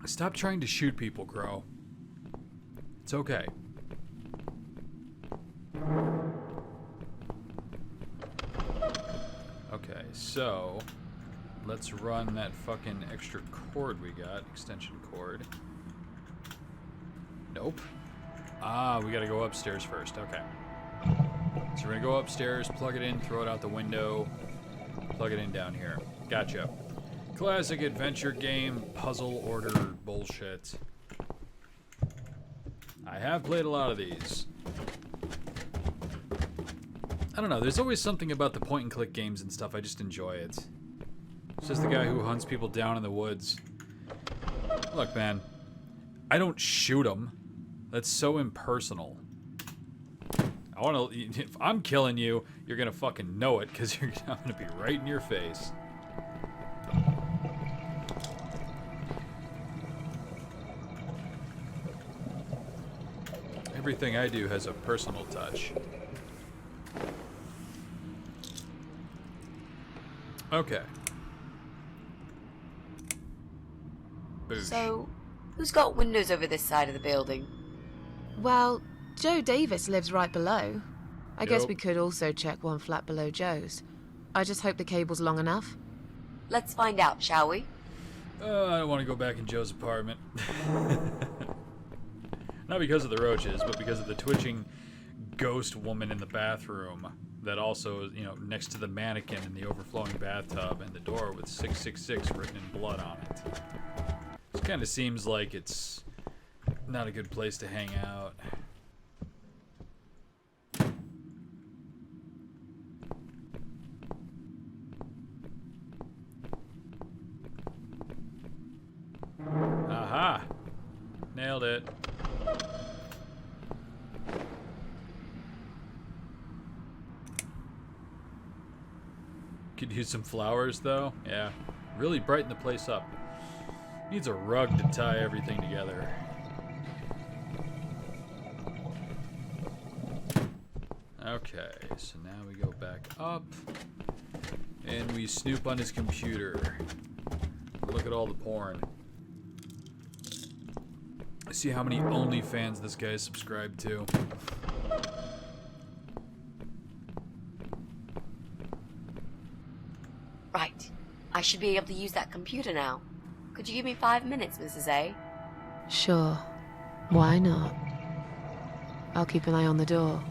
Stop trying to shoot people, Crow. It's okay. Okay, so let's run that fucking extra cord we got, extension cord. Nope. Ah, we gotta go upstairs first, okay. So we're gonna go upstairs, plug it in, throw it out the window, plug it in down here. Gotcha. Classic adventure game, puzzle order bullshit. I have played a lot of these. I don't know, there's always something about the point and click games and stuff, I just enjoy it. It's just the guy who hunts people down in the woods. Look, man, I don't shoot them. That's so impersonal. I want to. If I'm killing you, you're gonna fucking know it, because I'm gonna be right in your face. Everything I do has a personal touch. Okay. Boosh.
So, who's got windows over this side of the building?
Well, Joe Davis lives right below. I guess
Yup.
we could also check one flat below Joe's. I just hope the cable's long enough.
Let's find out, shall we?
I don't want to go back in Joe's apartment. Not because of the roaches, but because of the twitching ghost woman in the bathroom that also is, you know, next to the mannequin in the overflowing bathtub and the door with 666 written in blood on it. This kind of seems like it's not a good place to hang out. Aha! Nailed it. Could use some flowers, though. Yeah. Really brighten the place up. Needs a rug to tie everything together. Okay, so now we go back up. And we snoop on his computer. Look at all the porn. See how many OnlyFans this guy is subscribed to.
Right. I should be able to use that computer now. Could you give me 5 minutes, Mrs. A?
Sure. Why not? I'll keep an eye on the door.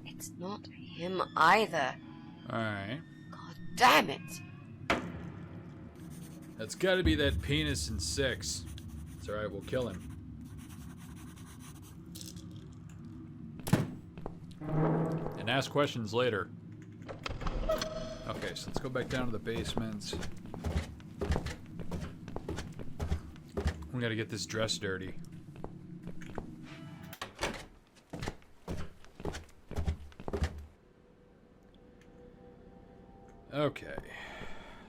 It's not him either.
Alright.
God damn it!
That's gotta be that penis in 6. It's alright, we'll kill him. And ask questions later. Okay, so let's go back down to the basement. We gotta get this dress dirty. Okay.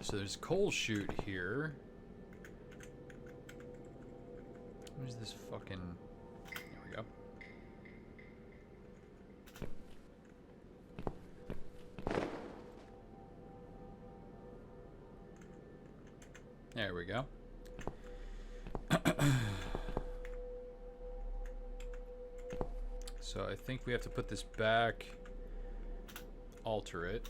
So there's a coal chute here. Where's this fucking... There we go. There we go. So I think we have to put this back, alter it.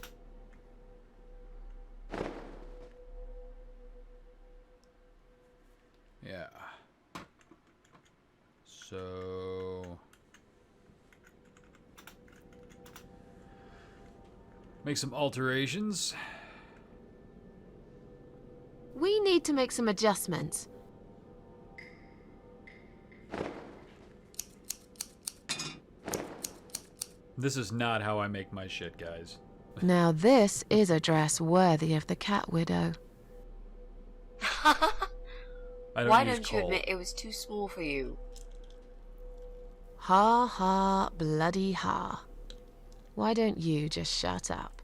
Yeah. So make some alterations.
We need to make some adjustments.
This is not how I make my shit, guys.
Now this is a dress worthy of the cat widow.
I don't
Why
use
don't you
coal.
admit it was too small for you?
Ha ha, bloody ha. Why don't you just shut up?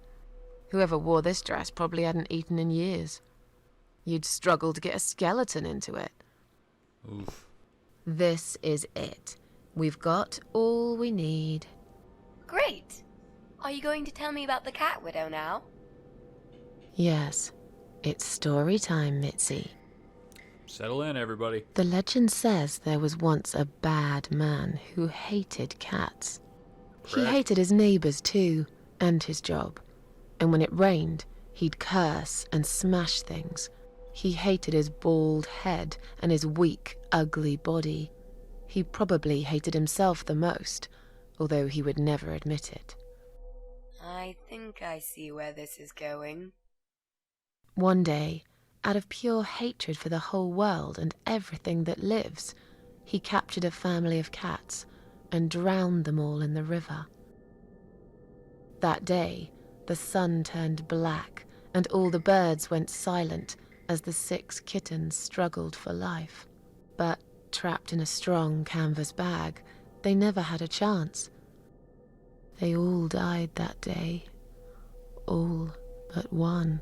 Whoever wore this dress probably hadn't eaten in years. You'd struggle to get a skeleton into it.
Oof.
This is it. We've got all we need.
Great! Are you going to tell me about the cat widow now?
Yes, it's story time, Mitzi.
Settle in, everybody.
The legend says there was once a bad man who hated cats. He
Correct.
hated his neighbors too, and his job. And when it rained, he'd curse and smash things. He hated his bald head and his weak, ugly body. He probably hated himself the most, although he would never admit it.
I think I see where this is going.
One day, out of pure hatred for the whole world and everything that lives, he captured a family of cats and drowned them all in the river. That day, the sun turned black and all the birds went silent as the 6 kittens struggled for life. But trapped in a strong canvas bag, they never had a chance. They all died that day. All but one.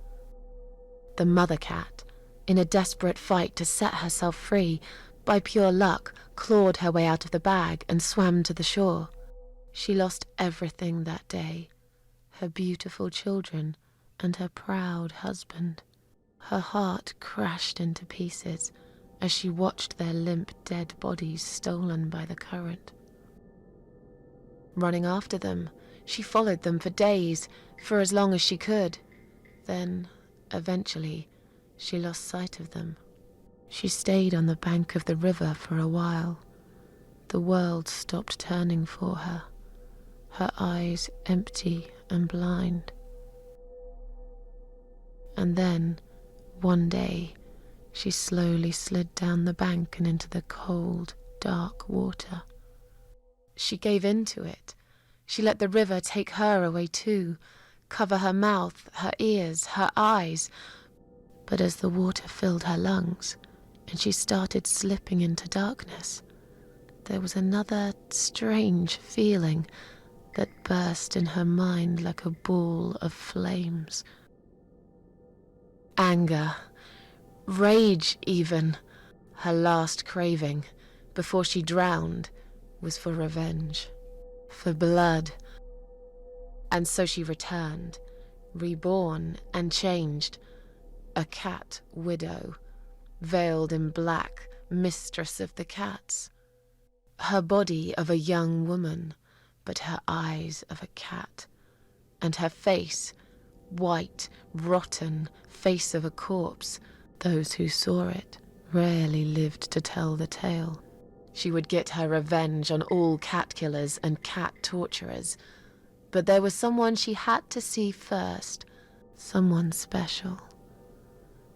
The mother cat, in a desperate fight to set herself free, by pure luck, clawed her way out of the bag and swam to the shore. She lost everything that day, her beautiful children and her proud husband. Her heart crashed into pieces as she watched their limp, dead bodies stolen by the current. Running after them, she followed them for days, for as long as she could. Then, eventually, she lost sight of them. She stayed on the bank of the river for a while. The world stopped turning for her, her eyes empty and blind. And then, one day, she slowly slid down the bank and into the cold, dark water. She gave in to it. She let the river take her away too, cover her mouth, her ears, her eyes. But as the water filled her lungs and she started slipping into darkness, there was another strange feeling that burst in her mind like a ball of flames. Anger, rage even. Her last craving, before she drowned, was for revenge, for blood. And so she returned, reborn and changed, a cat widow, veiled in black, mistress of the cats. Her body of a young woman, but her eyes of a cat, and her face, white, rotten, face of a corpse. Those who saw it rarely lived to tell the tale. She would get her revenge on all cat killers and cat torturers. But there was someone she had to see first, someone special,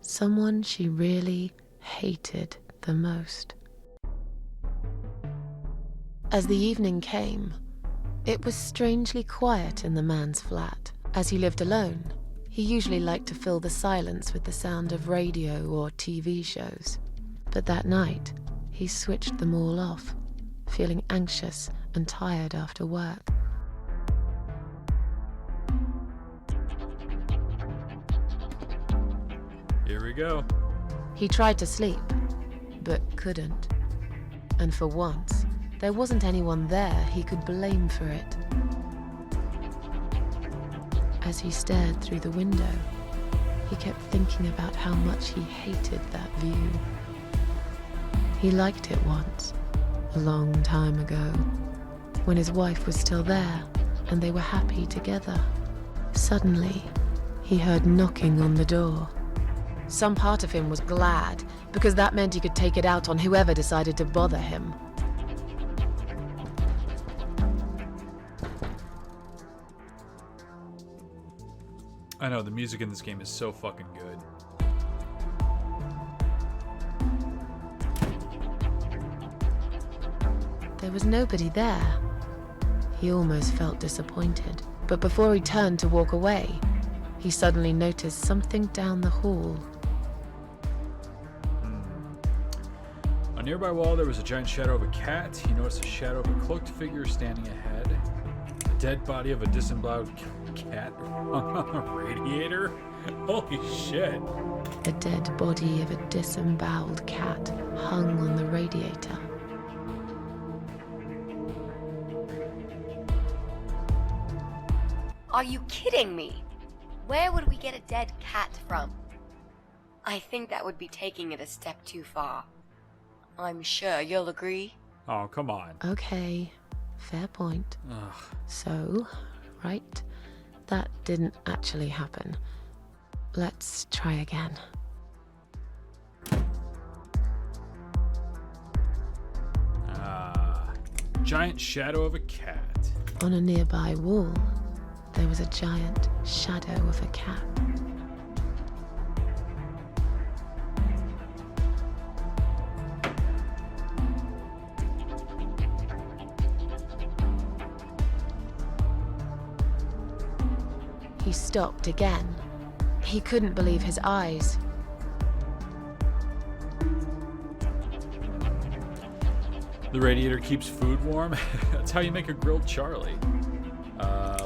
someone she really hated the most. As the evening came, it was strangely quiet in the man's flat. As he lived alone, he usually liked to fill the silence with the sound of radio or TV shows. But that night, he switched them all off, feeling anxious and tired after work.
Here we go.
He tried to sleep, but couldn't. And for once, there wasn't anyone there he could blame for it. As he stared through the window, he kept thinking about how much he hated that view. He liked it once, a long time ago, when his wife was still there and they were happy together. Suddenly, he heard knocking on the door. Some part of him was glad, because that meant he could take it out on whoever decided to bother him.
I know, the music in this game is so fucking good.
There was nobody there. He almost felt disappointed. But before he turned to walk away, he suddenly noticed something down the hall.
On a nearby wall, there was a giant shadow of a cat. He noticed a shadow of a cloaked figure standing ahead. The dead body of a disemboweled cat hung on a radiator. Holy shit.
The dead body of a disemboweled cat hung on the radiator.
Are you kidding me? Where would we get a dead cat from? I think that would be taking it a step too far. I'm sure you'll agree.
Oh, come on.
Okay, fair point.
Ugh.
So, right, that didn't actually happen. Let's try again.
Giant shadow of a cat.
On a nearby wall, there was a giant shadow of a cat. He stopped again. He couldn't believe his eyes.
The radiator keeps food warm. That's how you make a grilled Charlie.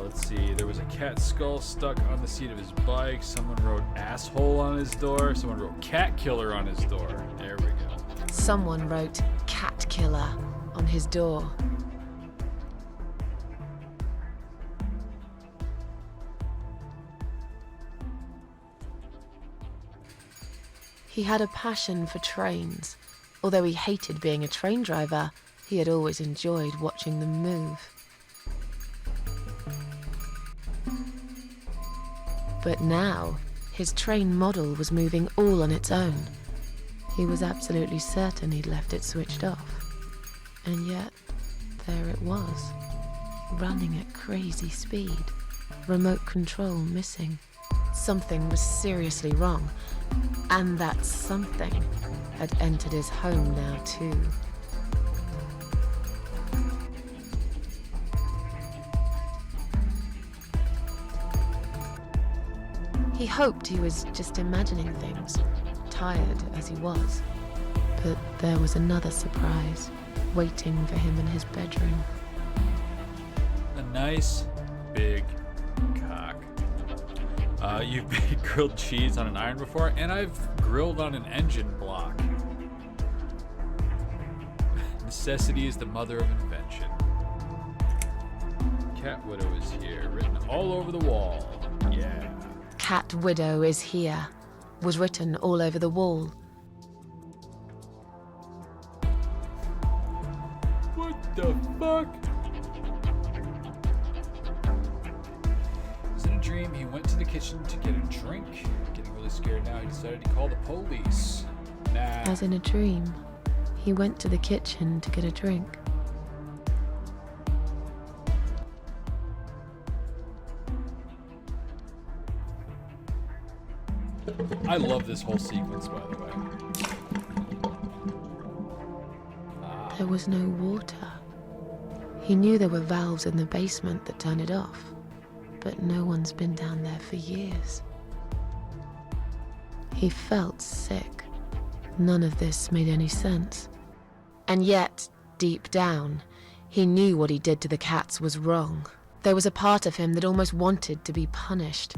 Let's see. There was a cat skull stuck on the seat of his bike. Someone wrote asshole on his door. Someone wrote cat killer on his door. There we go.
Someone wrote cat killer on his door. He had a passion for trains. Although he hated being a train driver, he had always enjoyed watching them move. But now, his train model was moving all on its own. He was absolutely certain he'd left it switched off. And yet, there it was, running at crazy speed, remote control missing. Something was seriously wrong, and that something had entered his home now too. He hoped he was just imagining things, tired as he was. But there was another surprise waiting for him in his bedroom.
A nice big cock. You've made grilled cheese on an iron before, and I've grilled on an engine block. Necessity is the mother of invention. Cat Widow is here, written all over the wall. Yeah.
Cat Widow is here, was written all over the wall.
What the fuck? It was in a dream. He went to the kitchen to get a drink. Getting really scared now, he decided to call the police. Nah.
As in a dream, he went to the kitchen to get a drink.
I love this whole sequence, by the way.
There was no water. He knew there were valves in the basement that turned it off, but no one's been down there for years. He felt sick. None of this made any sense. And yet, deep down, he knew what he did to the cats was wrong. There was a part of him that almost wanted to be punished.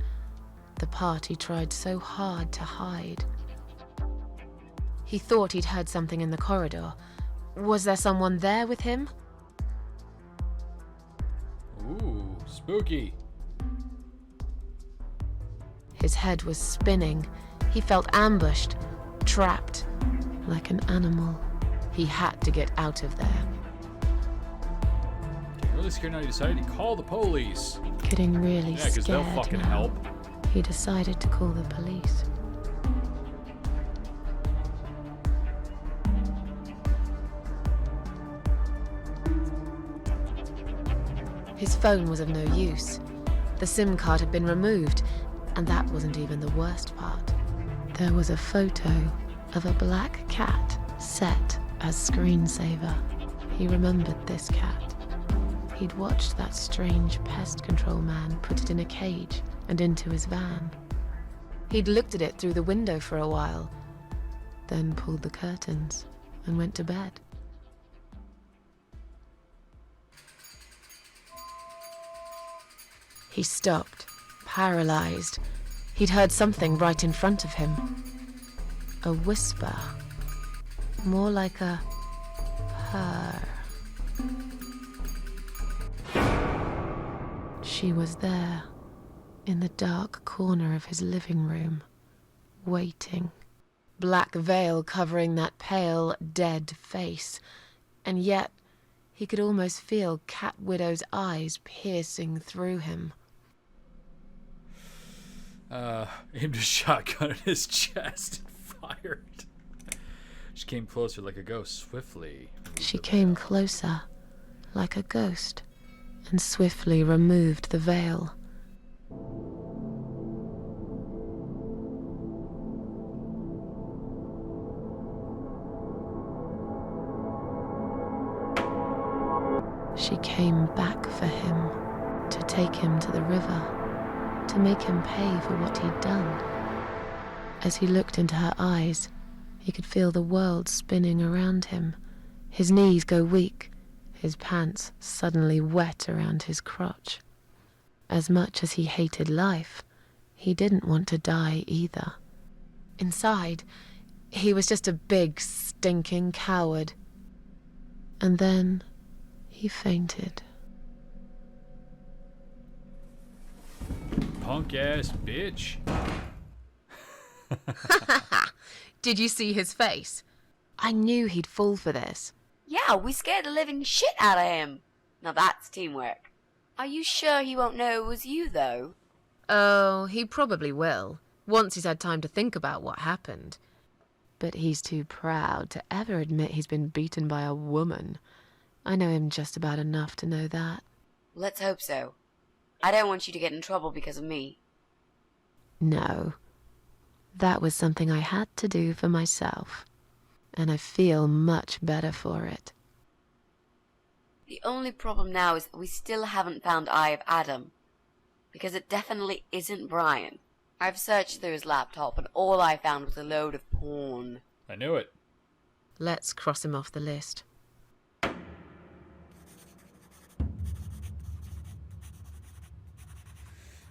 The part he tried so hard to hide. He thought he'd heard something in the corridor. Was there someone there with him?
Ooh, spooky.
His head was spinning. He felt ambushed, trapped, like an animal. He had to get out of there.
Getting really scared now, he decided to call the police.
Getting really
Yeah, because
scared
they'll fucking
now.
help.
He decided to call the police. His phone was of no use. The SIM card had been removed, and that wasn't even the worst part. There was a photo of a black cat set as screensaver. He remembered this cat. He'd watched that strange pest control man put it in a cage and into his van. He'd looked at it through the window for a while, then pulled the curtains and went to bed. He stopped, paralyzed. He'd heard something right in front of him. A whisper. More like a purr. She was there, in the dark corner of his living room, waiting. Black veil covering that pale, dead face. And yet, he could almost feel Cat Widow's eyes piercing through him.
Aimed a shotgun at his chest and fired. She came closer like a ghost, swiftly.
She came closer, like a ghost, and swiftly removed the veil. She came back for him, to take him to the river, to make him pay for what he'd done. As he looked into her eyes, he could feel the world spinning around him, his knees go weak, his pants suddenly wet around his crotch. As much as he hated life, he didn't want to die either. Inside, he was just a big, stinking coward. And then he fainted.
Punk ass bitch.
Did you see his face? I knew he'd fall for this.
Yeah, we scared the living shit out of him. Now that's teamwork. Are you sure he won't know it was you, though?
Oh, he probably will, once he's had time to think about what happened. But he's too proud to ever admit he's been beaten by a woman. I know him just about enough to know that.
Let's hope so. I don't want you to get in trouble because of me.
No. That was something I had to do for myself. And I feel much better for it.
The only problem now is that we still haven't found Eye of Adam. Because it definitely isn't Brian. I've searched through his laptop and all I found was a load of porn.
I knew it.
Let's cross him off the list.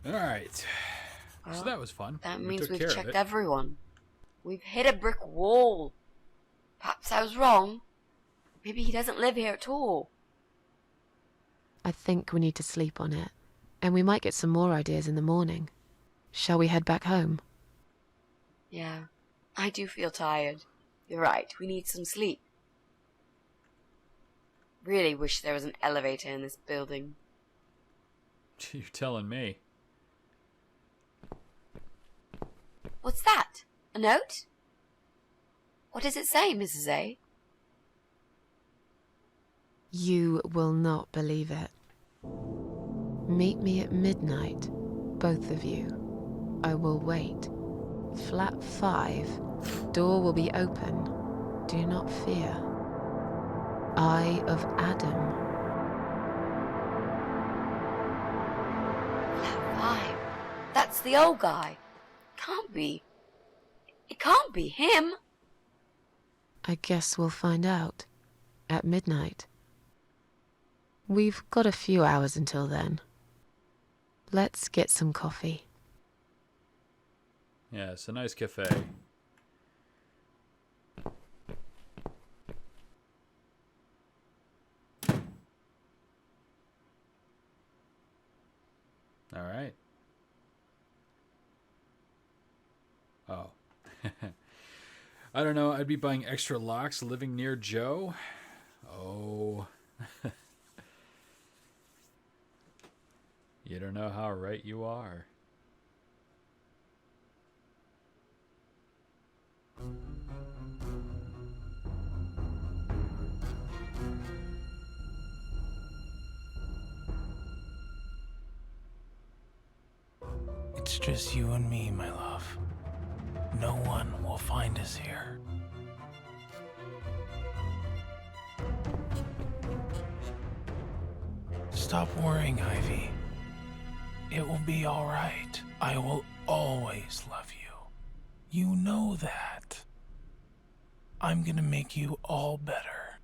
Alright.
Well,
So that was fun.
That
We
means
took
we've
care of
checked
it.
everyone. We've hit a brick wall. Perhaps I was wrong. Maybe he doesn't live here at all.
I think we need to sleep on it. And we might get some more ideas in the morning. Shall we head back home?
Yeah, I do feel tired. You're right, we need some sleep. Really wish there was an elevator in this building.
You're telling me.
What's that? A note? What does it say, Mrs. A?
You will not believe it. Meet me at midnight, both of you. I will wait. Flat 5. Door will be open. Do not fear. Eye of Adam.
Flat 5. That's the old guy. Can't be. It can't be him.
I guess we'll find out. At midnight. We've got a few hours until then. Let's get some coffee.
Yeah, it's a nice cafe. Alright. Oh. I don't know, I'd be buying extra locks living near Joe. Oh. You don't know how right you are.
It's just you and me, my love. No one will find us here. Stop worrying, Ivy. It will be all right. I will always love you. You know that. I'm gonna make you all better.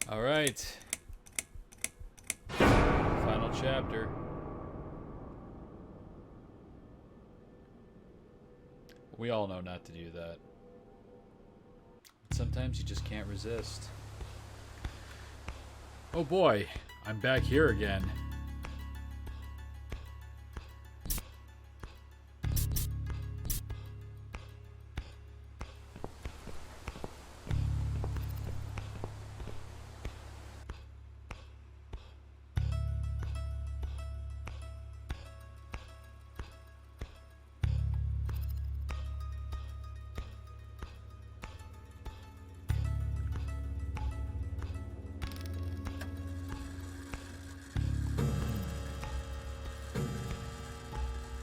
All right. Final chapter. We all know not to do that. But sometimes you just can't resist. Oh boy, I'm back here again.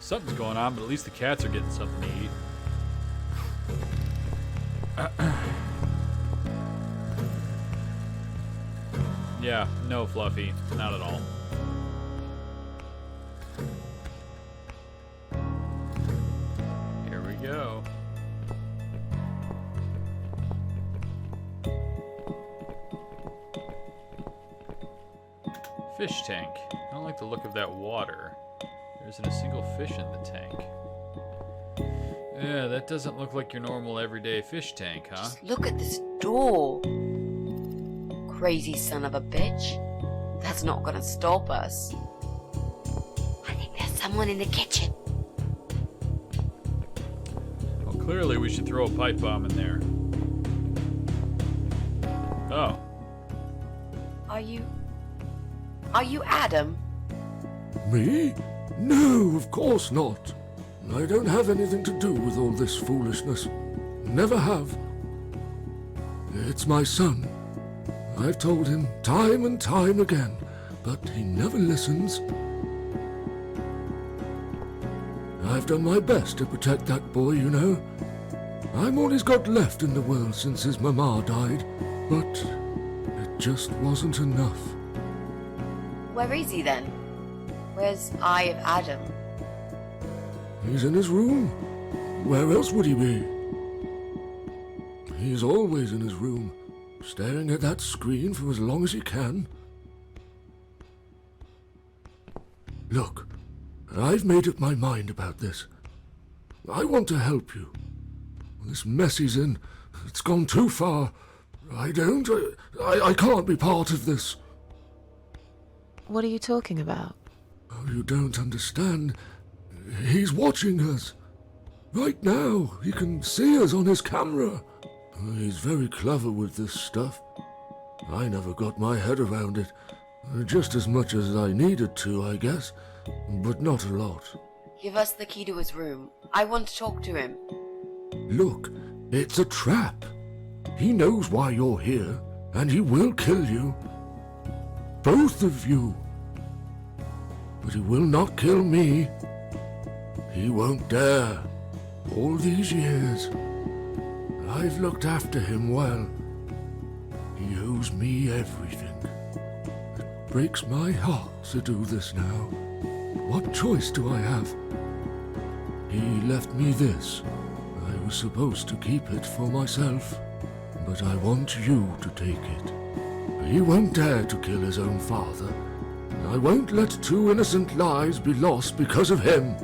Something's going on, but at least the cats are getting something to eat. Yeah, no, Fluffy. Not at all. Here we go. Fish tank. I don't like the look of that water. There isn't a single fish in the tank. Yeah, that doesn't look like your normal everyday fish tank, huh?
Just look at this door. Crazy son of a bitch. That's not gonna stop us. I think there's someone in the kitchen.
Well, clearly we should throw a pipe bomb in there. Oh.
Are you Adam?
Me? No, of course not. I don't have anything to do with all this foolishness. Never have. It's my son. I've told him time and time again, but he never listens. I've done my best to protect that boy, you know. I'm all he's got left in the world since his mama died, but it just wasn't enough.
Where is he then? Where's Eye of Adam?
He's in his room. Where else would he be? He's always in his room, staring at that screen for as long as he can. Look, I've made up my mind about this. I want to help you. This mess he's in, it's gone too far. I can't be part of this.
What are you talking about?
Oh, you don't understand. He's watching us. Right now, he can see us on his camera. He's very clever with this stuff. I never got my head around it. Just as much as I needed to, I guess. But not a lot.
Give us the key to his room. I want to talk to him.
Look, it's a trap. He knows why you're here, and he will kill you. Both of you. But he will not kill me. He won't dare. All these years, I've looked after him well. He owes me everything. It breaks my heart to do this now. What choice do I have? He left me this. I was supposed to keep it for myself, but I want you to take it. He won't dare to kill his own father. I won't let two innocent lives be lost because of him.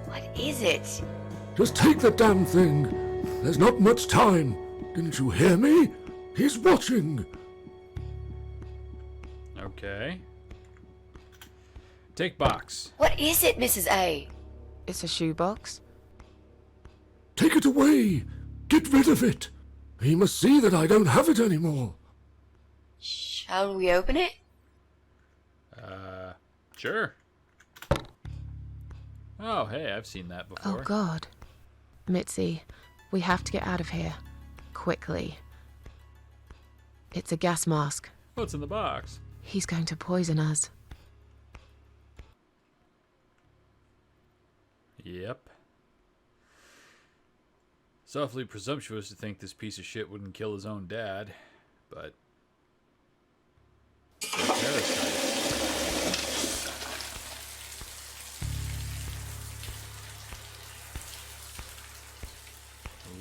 What is it?
Just take the damn thing. There's not much time. Didn't you hear me? He's watching.
Okay. Take box.
What is it, Mrs. A?
It's a shoebox.
Take it away. Get rid of it. He must see that I don't have it anymore.
Shall we open it?
Sure. Oh, hey, I've seen that before.
Oh, God. Mitzi, we have to get out of here. Quickly. It's a gas mask.
What's in the box?
He's going to poison us.
Yep. It's awfully presumptuous to think this piece of shit wouldn't kill his own dad, but... they're parasites.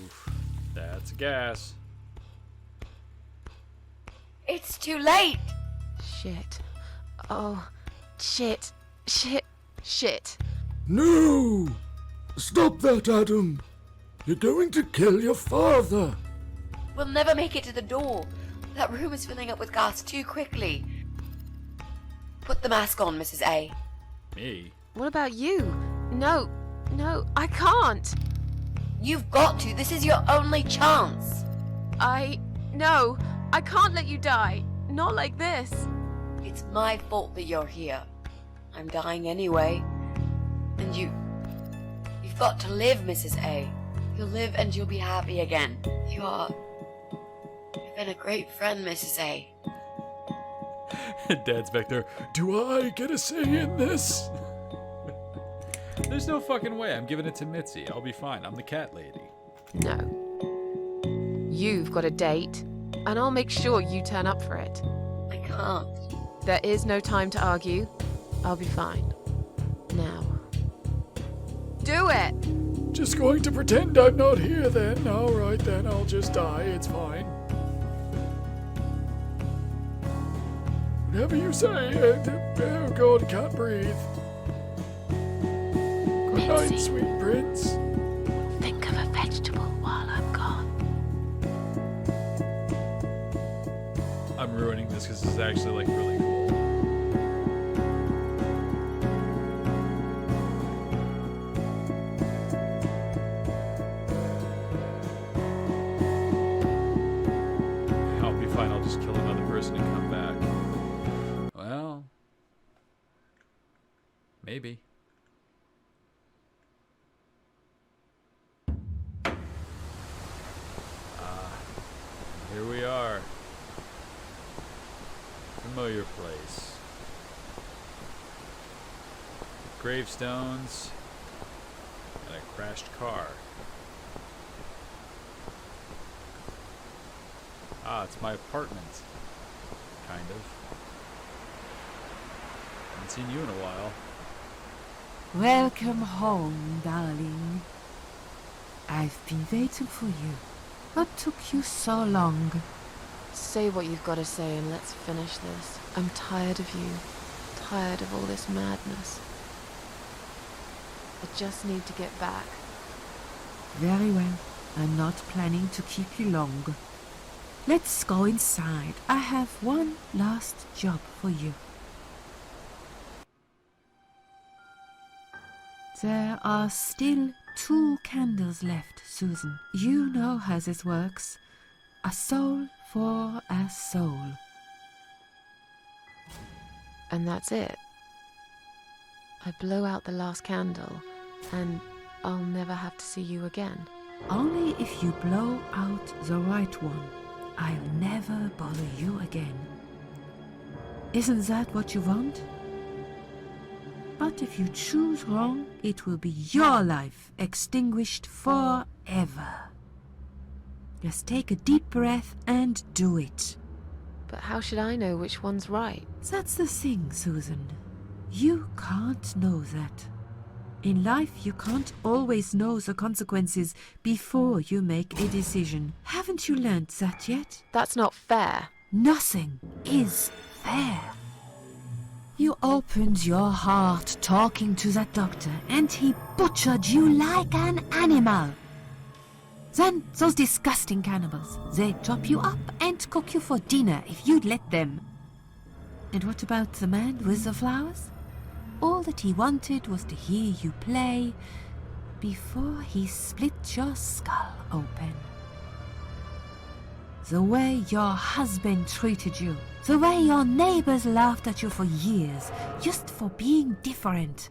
Oof. That's gas.
It's too late!
Shit. Oh, shit. Shit. Shit.
No! Stop that, Adam! You're going to kill your father!
We'll never make it to the door. That room is filling up with gas too quickly. Put the mask on, Mrs. A.
Me?
What about you? No, I can't.
You've got to. This is your only chance.
No, I can't let you die. Not like this.
It's my fault that you're here. I'm dying anyway. And you've got to live, Mrs. A. You'll live and you'll be happy again. You've been a great friend, Mrs. A.
Dad's back there. Do I get a say in this? There's no fucking way. I'm giving it to Mitzi. I'll be fine. I'm the cat lady.
No. You've got a date, and I'll make sure you turn up for it.
I can't.
There is no time to argue. I'll be fine. Now. Do it!
Just going to pretend I'm not here then. Alright then, I'll just die. It's fine. Whatever you say. Oh God, can't breathe. Good night,
Mitzi.
sweet prince.
Think of a vegetable while I'm gone.
I'm ruining this because this is actually like really cool. I'll be fine. I'll just kill another person and come back. Well, maybe. Here we are. Familiar place. Gravestones and a crashed car. Ah, it's my apartment. Kind of. Haven't seen you in a while.
Welcome home, darling. I've been waiting for you. What took you so long?
Say what you've got to say and let's finish this. I'm tired of you. Tired of all this madness. I just need to get back.
Very well. I'm not planning to keep you long. Let's go inside. I have one last job for you. There are still 2 candles left, Susan. You know how this works. A soul for a soul.
And that's it. I blow out the last candle, and I'll never have to see you again.
Only if you blow out the right one. I'll never bother you again. Isn't that what you want? But if you choose wrong, it will be your life extinguished forever. Just take a deep breath and do it.
But how should I know which one's right?
That's the thing, Susan. You can't know that. In life, you can't always know the consequences before you make a decision. Haven't you learned that yet?
That's not fair.
Nothing is fair. You opened your heart talking to that doctor, and he butchered you like an animal. Then those disgusting cannibals, they chop you up and cook you for dinner if you'd let them. And what about the man with the flowers? All that he wanted was to hear you play before he split your skull open. The way your husband treated you, the way your neighbors laughed at you for years, just for being different.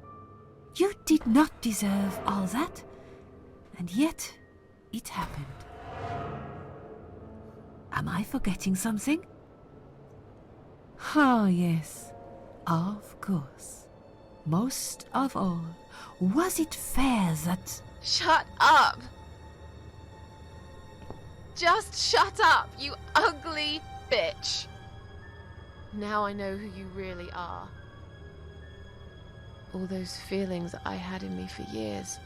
You did not deserve all that, and yet it happened. Am I forgetting something? Oh, yes, of course. Most of all, was it fair that...
Shut up! Just shut up, you ugly bitch! Now I know who you really are. All those feelings I had in me for years.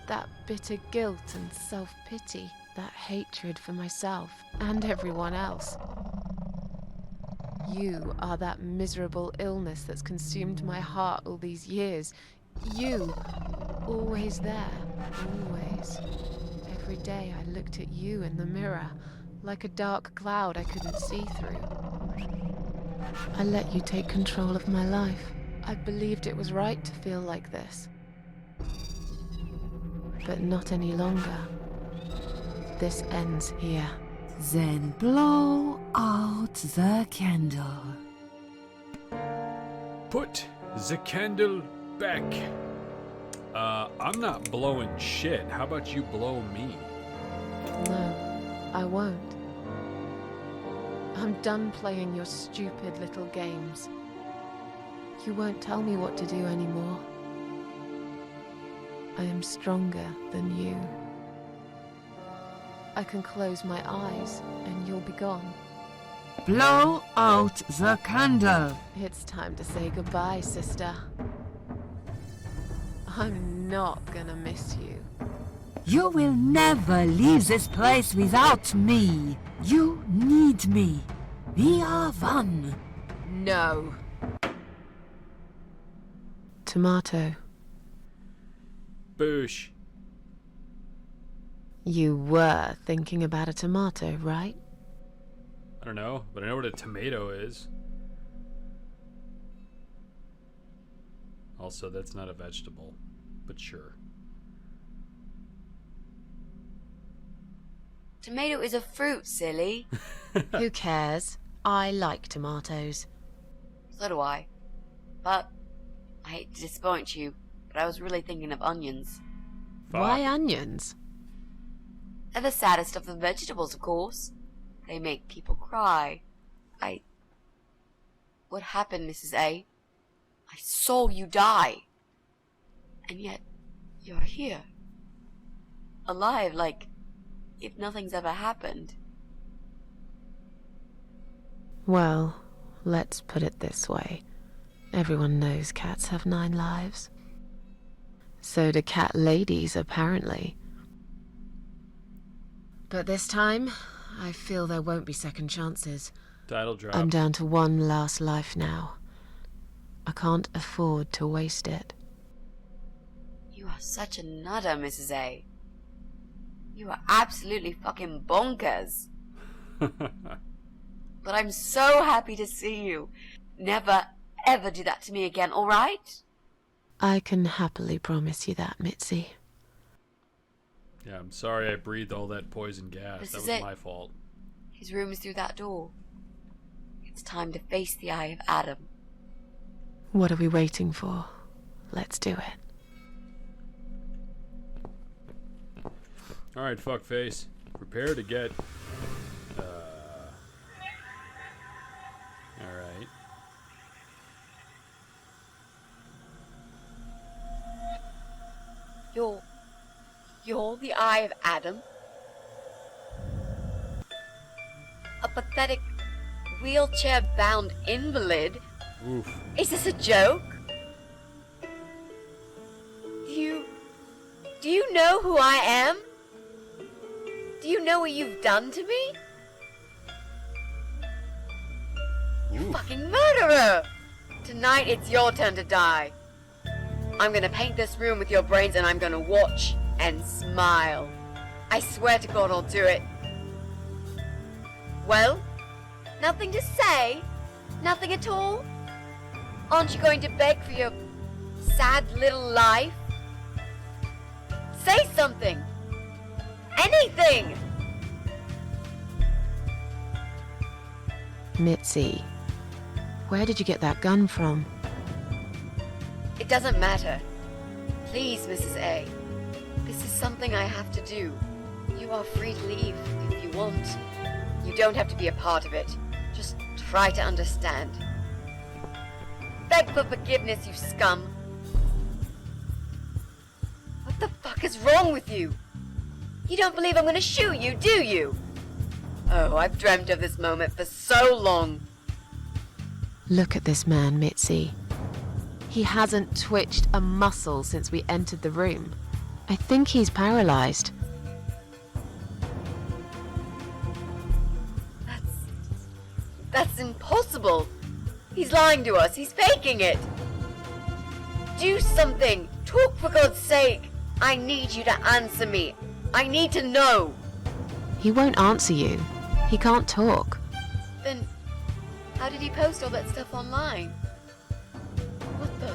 That bitter guilt and self-pity. That hatred for myself and everyone else. You are that miserable illness that's consumed my heart all these years. You, always there, always. Every day I looked at you in the mirror, like a dark cloud I couldn't see through. I let you take control of my life. I believed it was right to feel like this. But not any longer. This ends here.
Then blow out the candle.
Put the candle back. I'm not blowing shit. How about you blow me?
No, I won't. I'm done playing your stupid little games. You won't tell me what to do anymore. I am stronger than you. I can close my eyes and you'll be gone.
Blow out the candle.
It's time to say goodbye, sister. I'm not gonna miss you.
You will never leave this place without me. You need me. We are one.
No. Tomato.
Boosh.
You were thinking about a tomato, right?
I don't know, but I know what a tomato is. Also, that's not a vegetable, but sure.
Tomato is a fruit, silly.
Who cares? I like tomatoes.
So do I. But I hate to disappoint you, but I was really thinking of onions.
Fuck.
Why onions?
They're the saddest of the vegetables, of course. They make people cry. What happened, Mrs. A? I saw you die. And yet, you're here. Alive, like if nothing's ever happened.
Well, let's put it this way. Everyone knows cats have 9 lives. So do cat ladies, apparently. But this time, I feel there won't be second chances.
Title drop.
I'm down to one last life now. I can't afford to waste it.
You are such a nutter, Mrs. A. You are absolutely fucking bonkers. But I'm so happy to see you. Never, ever do that to me again, alright?
I can happily promise you that, Mitzi.
Yeah, I'm sorry I breathed all that poison gas.
This
That
is
was
it.
my fault.
His room is through that door. It's time to face the eye of Adam.
What are we waiting for? Let's do it.
Alright, fuckface. Prepare to get... Alright.
You're the eye of Adam? A pathetic, wheelchair-bound invalid?
Oof.
Is this a joke? Do you know who I am? Do you know what you've done to me? You fucking murderer! Tonight it's your turn to die. I'm gonna paint this room with your brains and I'm gonna watch and smile. I swear to God I'll do it. Well, nothing to say? Nothing at all? Aren't you going to beg for your sad little life? Say something! Anything!
Mitzi, where did you get that gun from?
It doesn't matter. Please, Mrs. A. This is something I have to do. You are free to leave if you want. You don't have to be a part of it. Just try to understand. Beg for forgiveness, you scum. fuck is wrong with you? You don't believe I'm gonna shoot you, do you? Oh, I've dreamt of this moment for so long.
Look at this man, Mitzi. He hasn't twitched a muscle since we entered the room. I think he's paralyzed.
That's impossible. He's lying to us. He's faking it. Do something. Talk, for God's sake. I need you to answer me. I need to know.
He won't answer you. He can't talk.
Then, how did he post all that stuff online? What the?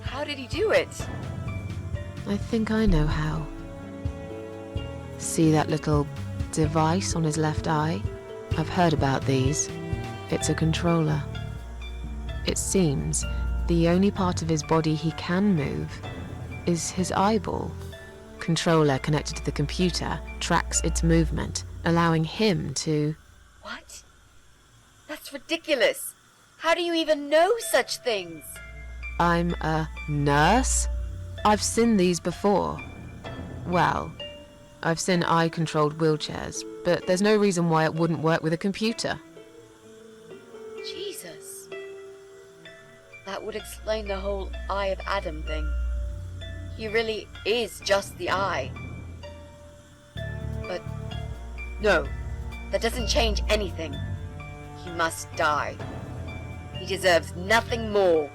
How did he do it?
I think I know how. See that little device on his left eye? I've heard about these. It's a controller. It seems the only part of his body he can move is his eyeball. Controller connected to the computer tracks its movement, allowing him to...
What? That's ridiculous. How do you even know such things?
I'm a nurse? I've seen these before. Well, I've seen eye-controlled wheelchairs, but there's no reason why it wouldn't work with a computer.
Jesus. That would explain the whole Eye of Adam thing. He really is just the eye. But no, that doesn't change anything. He must die. He deserves nothing more.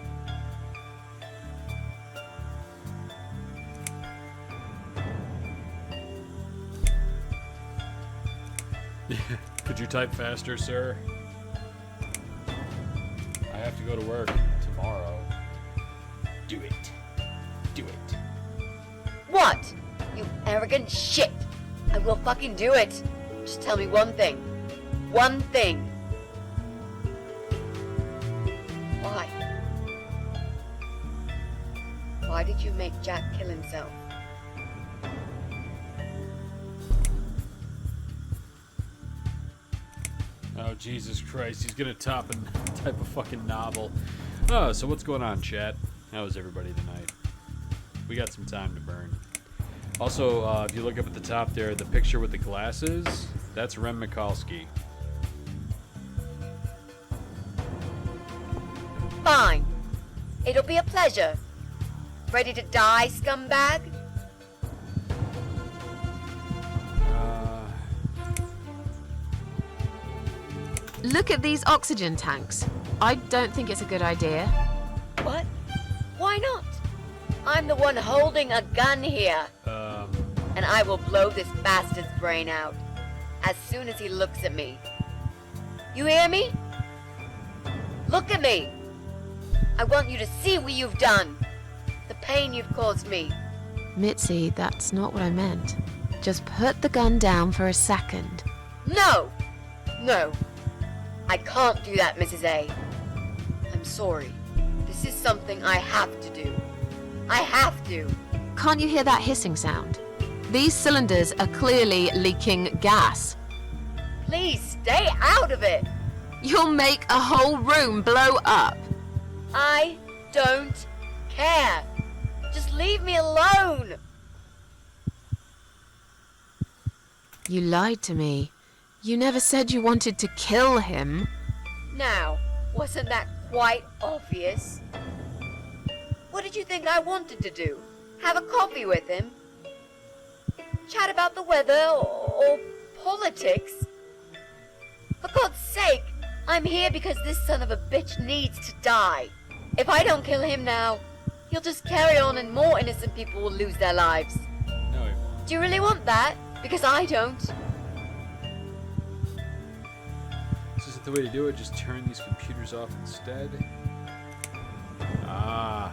Could you type faster, sir? I have to go to work tomorrow. Do it. Do it.
What? You arrogant shit. I will fucking do it. Just tell me one thing. One thing. Why? Why did you make Jack kill himself?
Oh, Jesus Christ. He's gonna type a fucking novel. Oh, so what's going on, chat? How is everybody tonight? We got some time to burn. Also, if you look up at the top there, the picture with the glasses, that's Rem Mikulski.
Fine. It'll be a pleasure. Ready to die, scumbag?
Look at these oxygen tanks. I don't think it's a good idea.
What? Why not? I'm the one holding a gun here. And I will blow this bastard's brain out as soon as he looks at me. You hear me? Look at me. I want you to see what you've done. The pain you've caused me.
Mitzi, that's not what I meant. Just put the gun down for a second.
No! No. I can't do that, Mrs. A. I'm sorry. This is something I have to do. I have to.
Can't you hear that hissing sound? These cylinders are clearly leaking gas.
Please stay out of it.
You'll make a whole room blow up.
I don't care. Just leave me alone.
You lied to me. You never said you wanted to kill him.
Now, wasn't that quite obvious? What did you think I wanted to do? Have a coffee with him? Chat about the weather or politics? For God's sake, I'm here because this son of a bitch needs to die. If I don't kill him now, he'll just carry on and more innocent people will lose their lives.
No, he won't.
Do you really want that? Because I don't.
This isn't the way to do it. Just turn these computers off instead. Ah.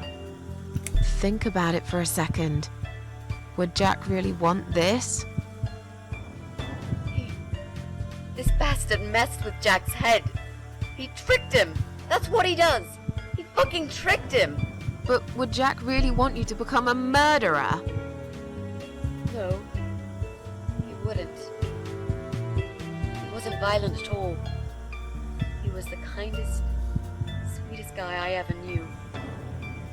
Think about it for a second. Would Jack really want this?
This bastard messed with Jack's head. He tricked him. That's what he does. He fucking tricked him!
But would Jack really want you to become a murderer?
No, he wouldn't. He wasn't violent at all. He was the kindest, sweetest guy I ever knew.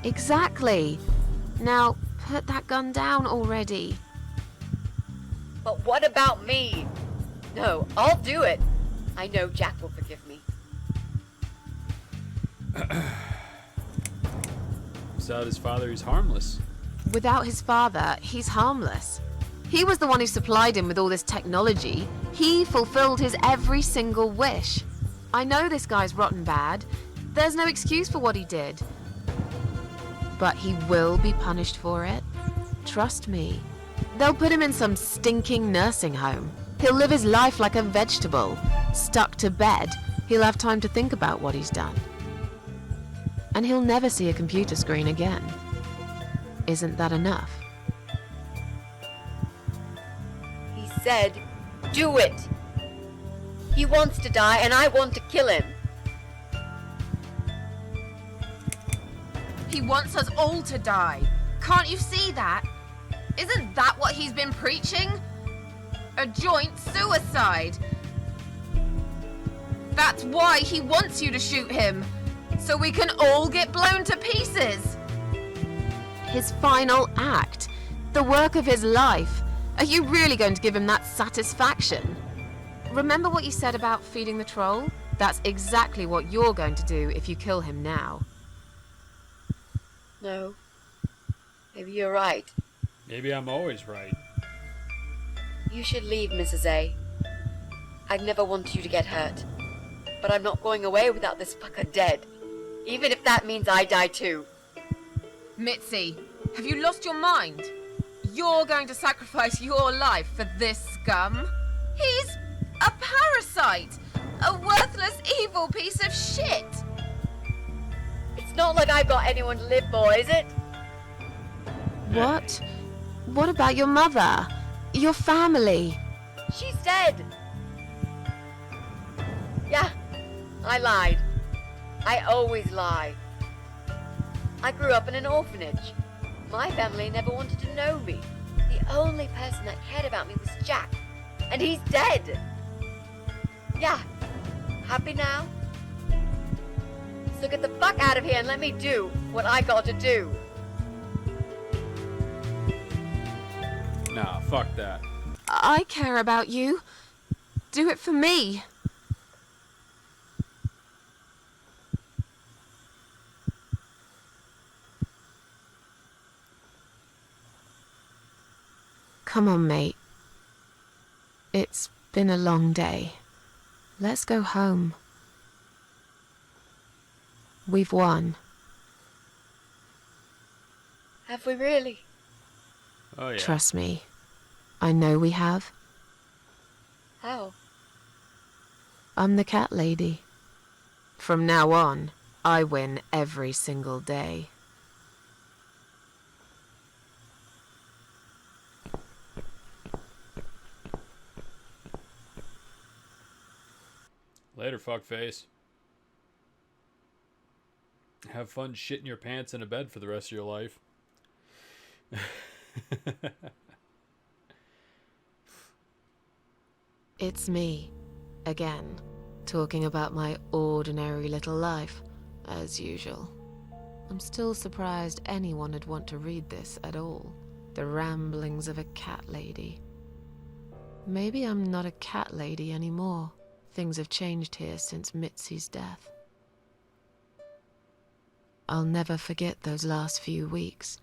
Exactly. Now, put that gun down already.
But what about me? No, I'll do it. I know Jack will forgive me.
Without his father, he's harmless.
Without his father, he's harmless. He was the one who supplied him with all this technology. He fulfilled his every single wish. I know this guy's rotten bad. There's no excuse for what he did. But he will be punished for it. Trust me. They'll put him in some stinking nursing home. He'll live his life like a vegetable, stuck to bed. He'll have time to think about what he's done. And he'll never see a computer screen again. Isn't that enough?
He said, do it! He wants to die and I want to kill him.
He wants us all to die. Can't you see that? Isn't that what he's been preaching? A joint suicide. That's why he wants you to shoot him. So we can all get blown to pieces. His final act. The work of his life. Are you really going to give him that satisfaction? Remember what you said about feeding the troll? That's exactly what you're going to do if you kill him now.
No. Maybe you're right.
Maybe I'm always right.
You should leave, Mrs. A. I'd never want you to get hurt. But I'm not going away without this fucker dead. Even if that means I die too.
Mitzi, have you lost your mind? You're going to sacrifice your life for this scum? He's a parasite! A worthless, evil piece of shit!
It's not like I've got anyone to live for, is it?
What? What about your mother? Your family?
She's dead. Yeah, I lied. I always lie. I grew up in an orphanage. My family never wanted to know me. The only person that cared about me was Jack. And he's dead. Yeah, happy now? So get the fuck out of here and let me do what I got to do.
Nah, fuck that.
I care about you. Do it for me. Come on, mate. It's been a long day. Let's go home. We've won.
Have we really?
Oh yeah.
Trust me. I know we have.
How?
I'm the cat lady. From now on, I win every single day.
Later, fuckface. Have fun shitting your pants in a bed for the rest of your life.
It's me, again, talking about my ordinary little life, as usual. I'm still surprised anyone would want to read this at all. The ramblings of a cat lady. Maybe I'm not a cat lady anymore. Things have changed here since Mitzi's death. I'll never forget those last few weeks.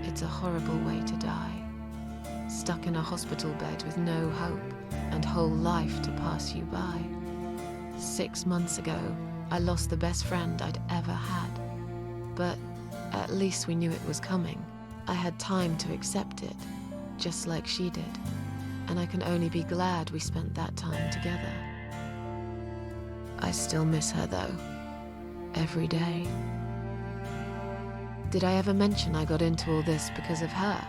It's a horrible way to die. Stuck in a hospital bed with no hope and whole life to pass you by. 6 months ago, I lost the best friend I'd ever had. But at least we knew it was coming. I had time to accept it, just like she did. And I can only be glad we spent that time together. I still miss her though, every day. Did I ever mention I got into all this because of her?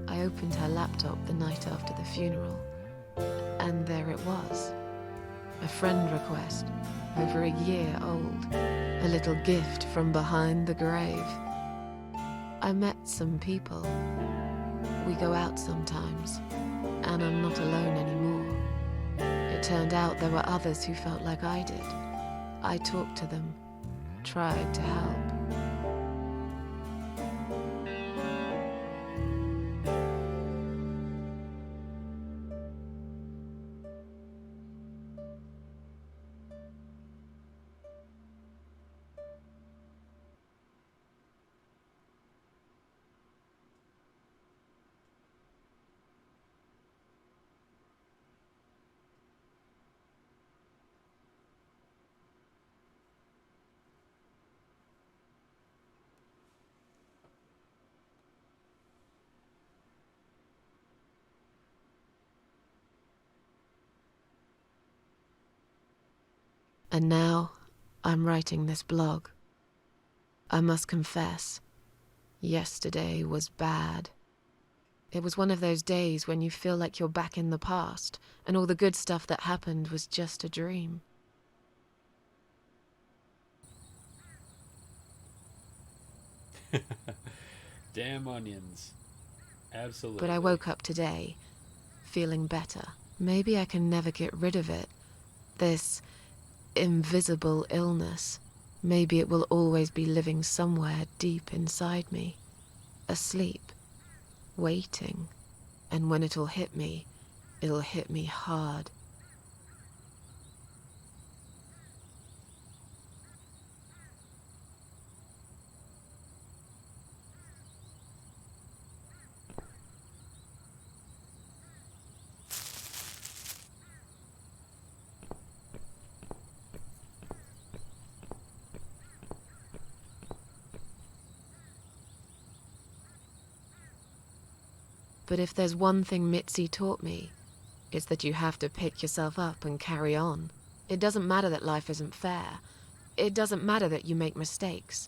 I opened her laptop the night after the funeral, and there it was. A friend request, over a year old. A little gift from behind the grave. I met some people. We go out sometimes, and I'm not alone anymore. It turned out there were others who felt like I did. I talked to them, tried to help. And now, I'm writing this blog. I must confess, yesterday was bad. It was one of those days when you feel like you're back in the past, and all the good stuff that happened was just a dream.
Damn onions. Absolutely.
But I woke up today, feeling better. Maybe I can never get rid of it. This invisible illness. Maybe it will always be living somewhere deep inside me, asleep, waiting, and when it'll hit me hard. But if there's one thing Mitzi taught me, it's that you have to pick yourself up and carry on. It doesn't matter that life isn't fair. It doesn't matter that you make mistakes.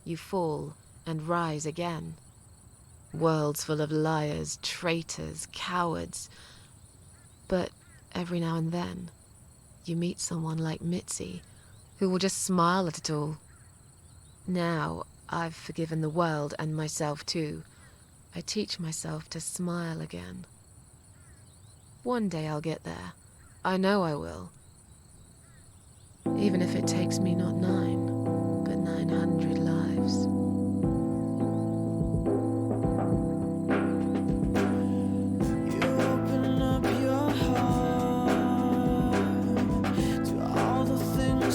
You fall and rise again. Worlds full of liars, traitors, cowards. But every now and then, you meet someone like Mitzi, who will just smile at it all. Now, I've forgiven the world and myself too. I teach myself to smile again. One day I'll get there. I know I will. Even if it takes me not 9, but 900 lives.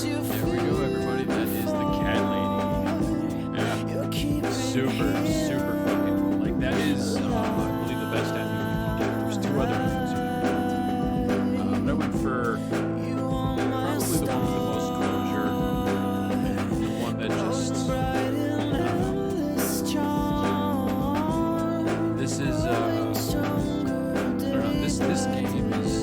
There we go, everybody. That is the cat lady. Yeah. Super fucking cool. Like, that is, I believe, the best ending you can get. There's 2 other endings you can get. But I went for probably the one with the most closure. The one that just... this is, I don't know, this game is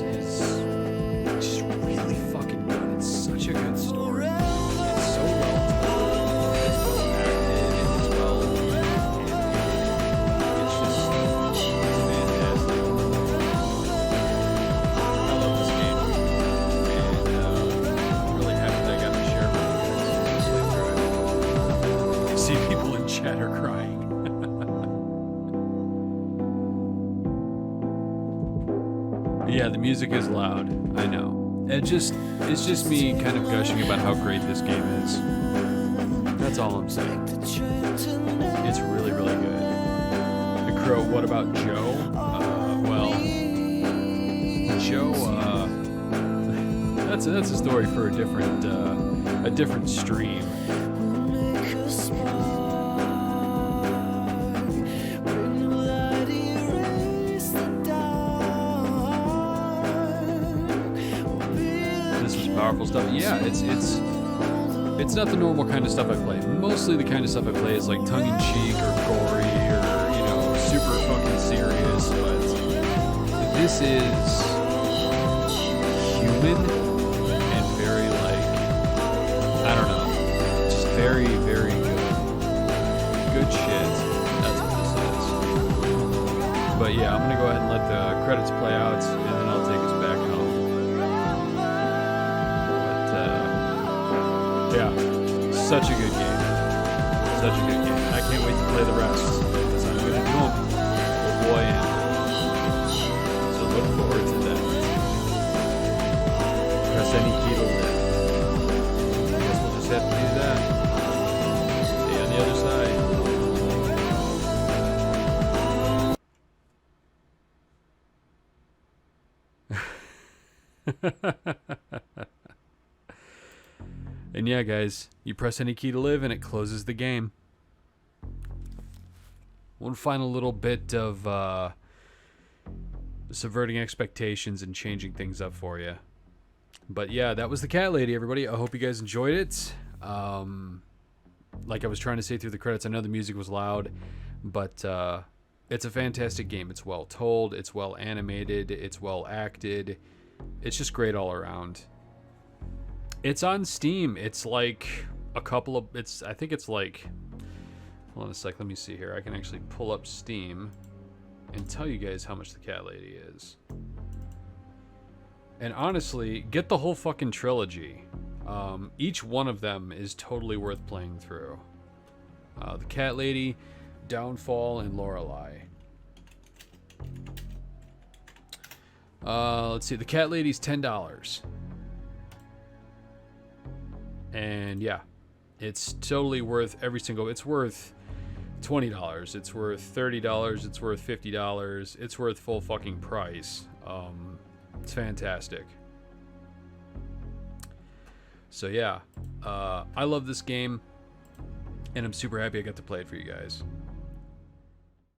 just really fucking good. It's such a good story. It's so well told. It's well acted. It's well animated. It's just fantastic. I love this game, and I'm really happy that I got to share it with you guys. I see people in chat are crying. Yeah, the music is loud. I know. It's just me kind of gushing about how great this game is. That's all I'm saying. It's really, really good. And Crow, what about Joe? Well, Joe, that's a story for a different stream. Powerful stuff. Yeah, it's not the normal kind of stuff I play. Mostly the kind of stuff I play is like tongue-in-cheek or gory or, you know, super fucking serious, but this is human and very, like, I don't know, just very, very good. Good shit. That's what this is. But yeah, I'm gonna go ahead and let the credits play out, and then I'll take us back home. such a good game. Such a good game. I can't wait to play the rest because I'm gonna do them. Oh boy, am. So look forward to that. Press any key to live. I guess we'll just have to do that. See you on the other side. And yeah, guys, you press any key to live and it closes the game. One final little bit of subverting expectations and changing things up for you. But yeah, that was the Cat Lady, everybody. I hope you guys enjoyed it. Like I was trying to say through the credits, I know the music was loud, but it's a fantastic game. It's well told, it's well animated, it's well acted. It's just great all around. It's on Steam. It's like a couple of, I think it's like, hold on a sec, let me see here. I can actually pull up Steam and tell you guys how much the Cat Lady is. And honestly, get the whole fucking trilogy. Each one of them is totally worth playing through. The Cat Lady, Downfall, and Lorelei. Let's see, the Cat Lady's $10. And yeah, it's totally worth every single, it's worth $20, it's worth $30, it's worth $50, it's worth full fucking price. It's fantastic. So yeah, I love this game, and I'm super happy I got to play it for you guys.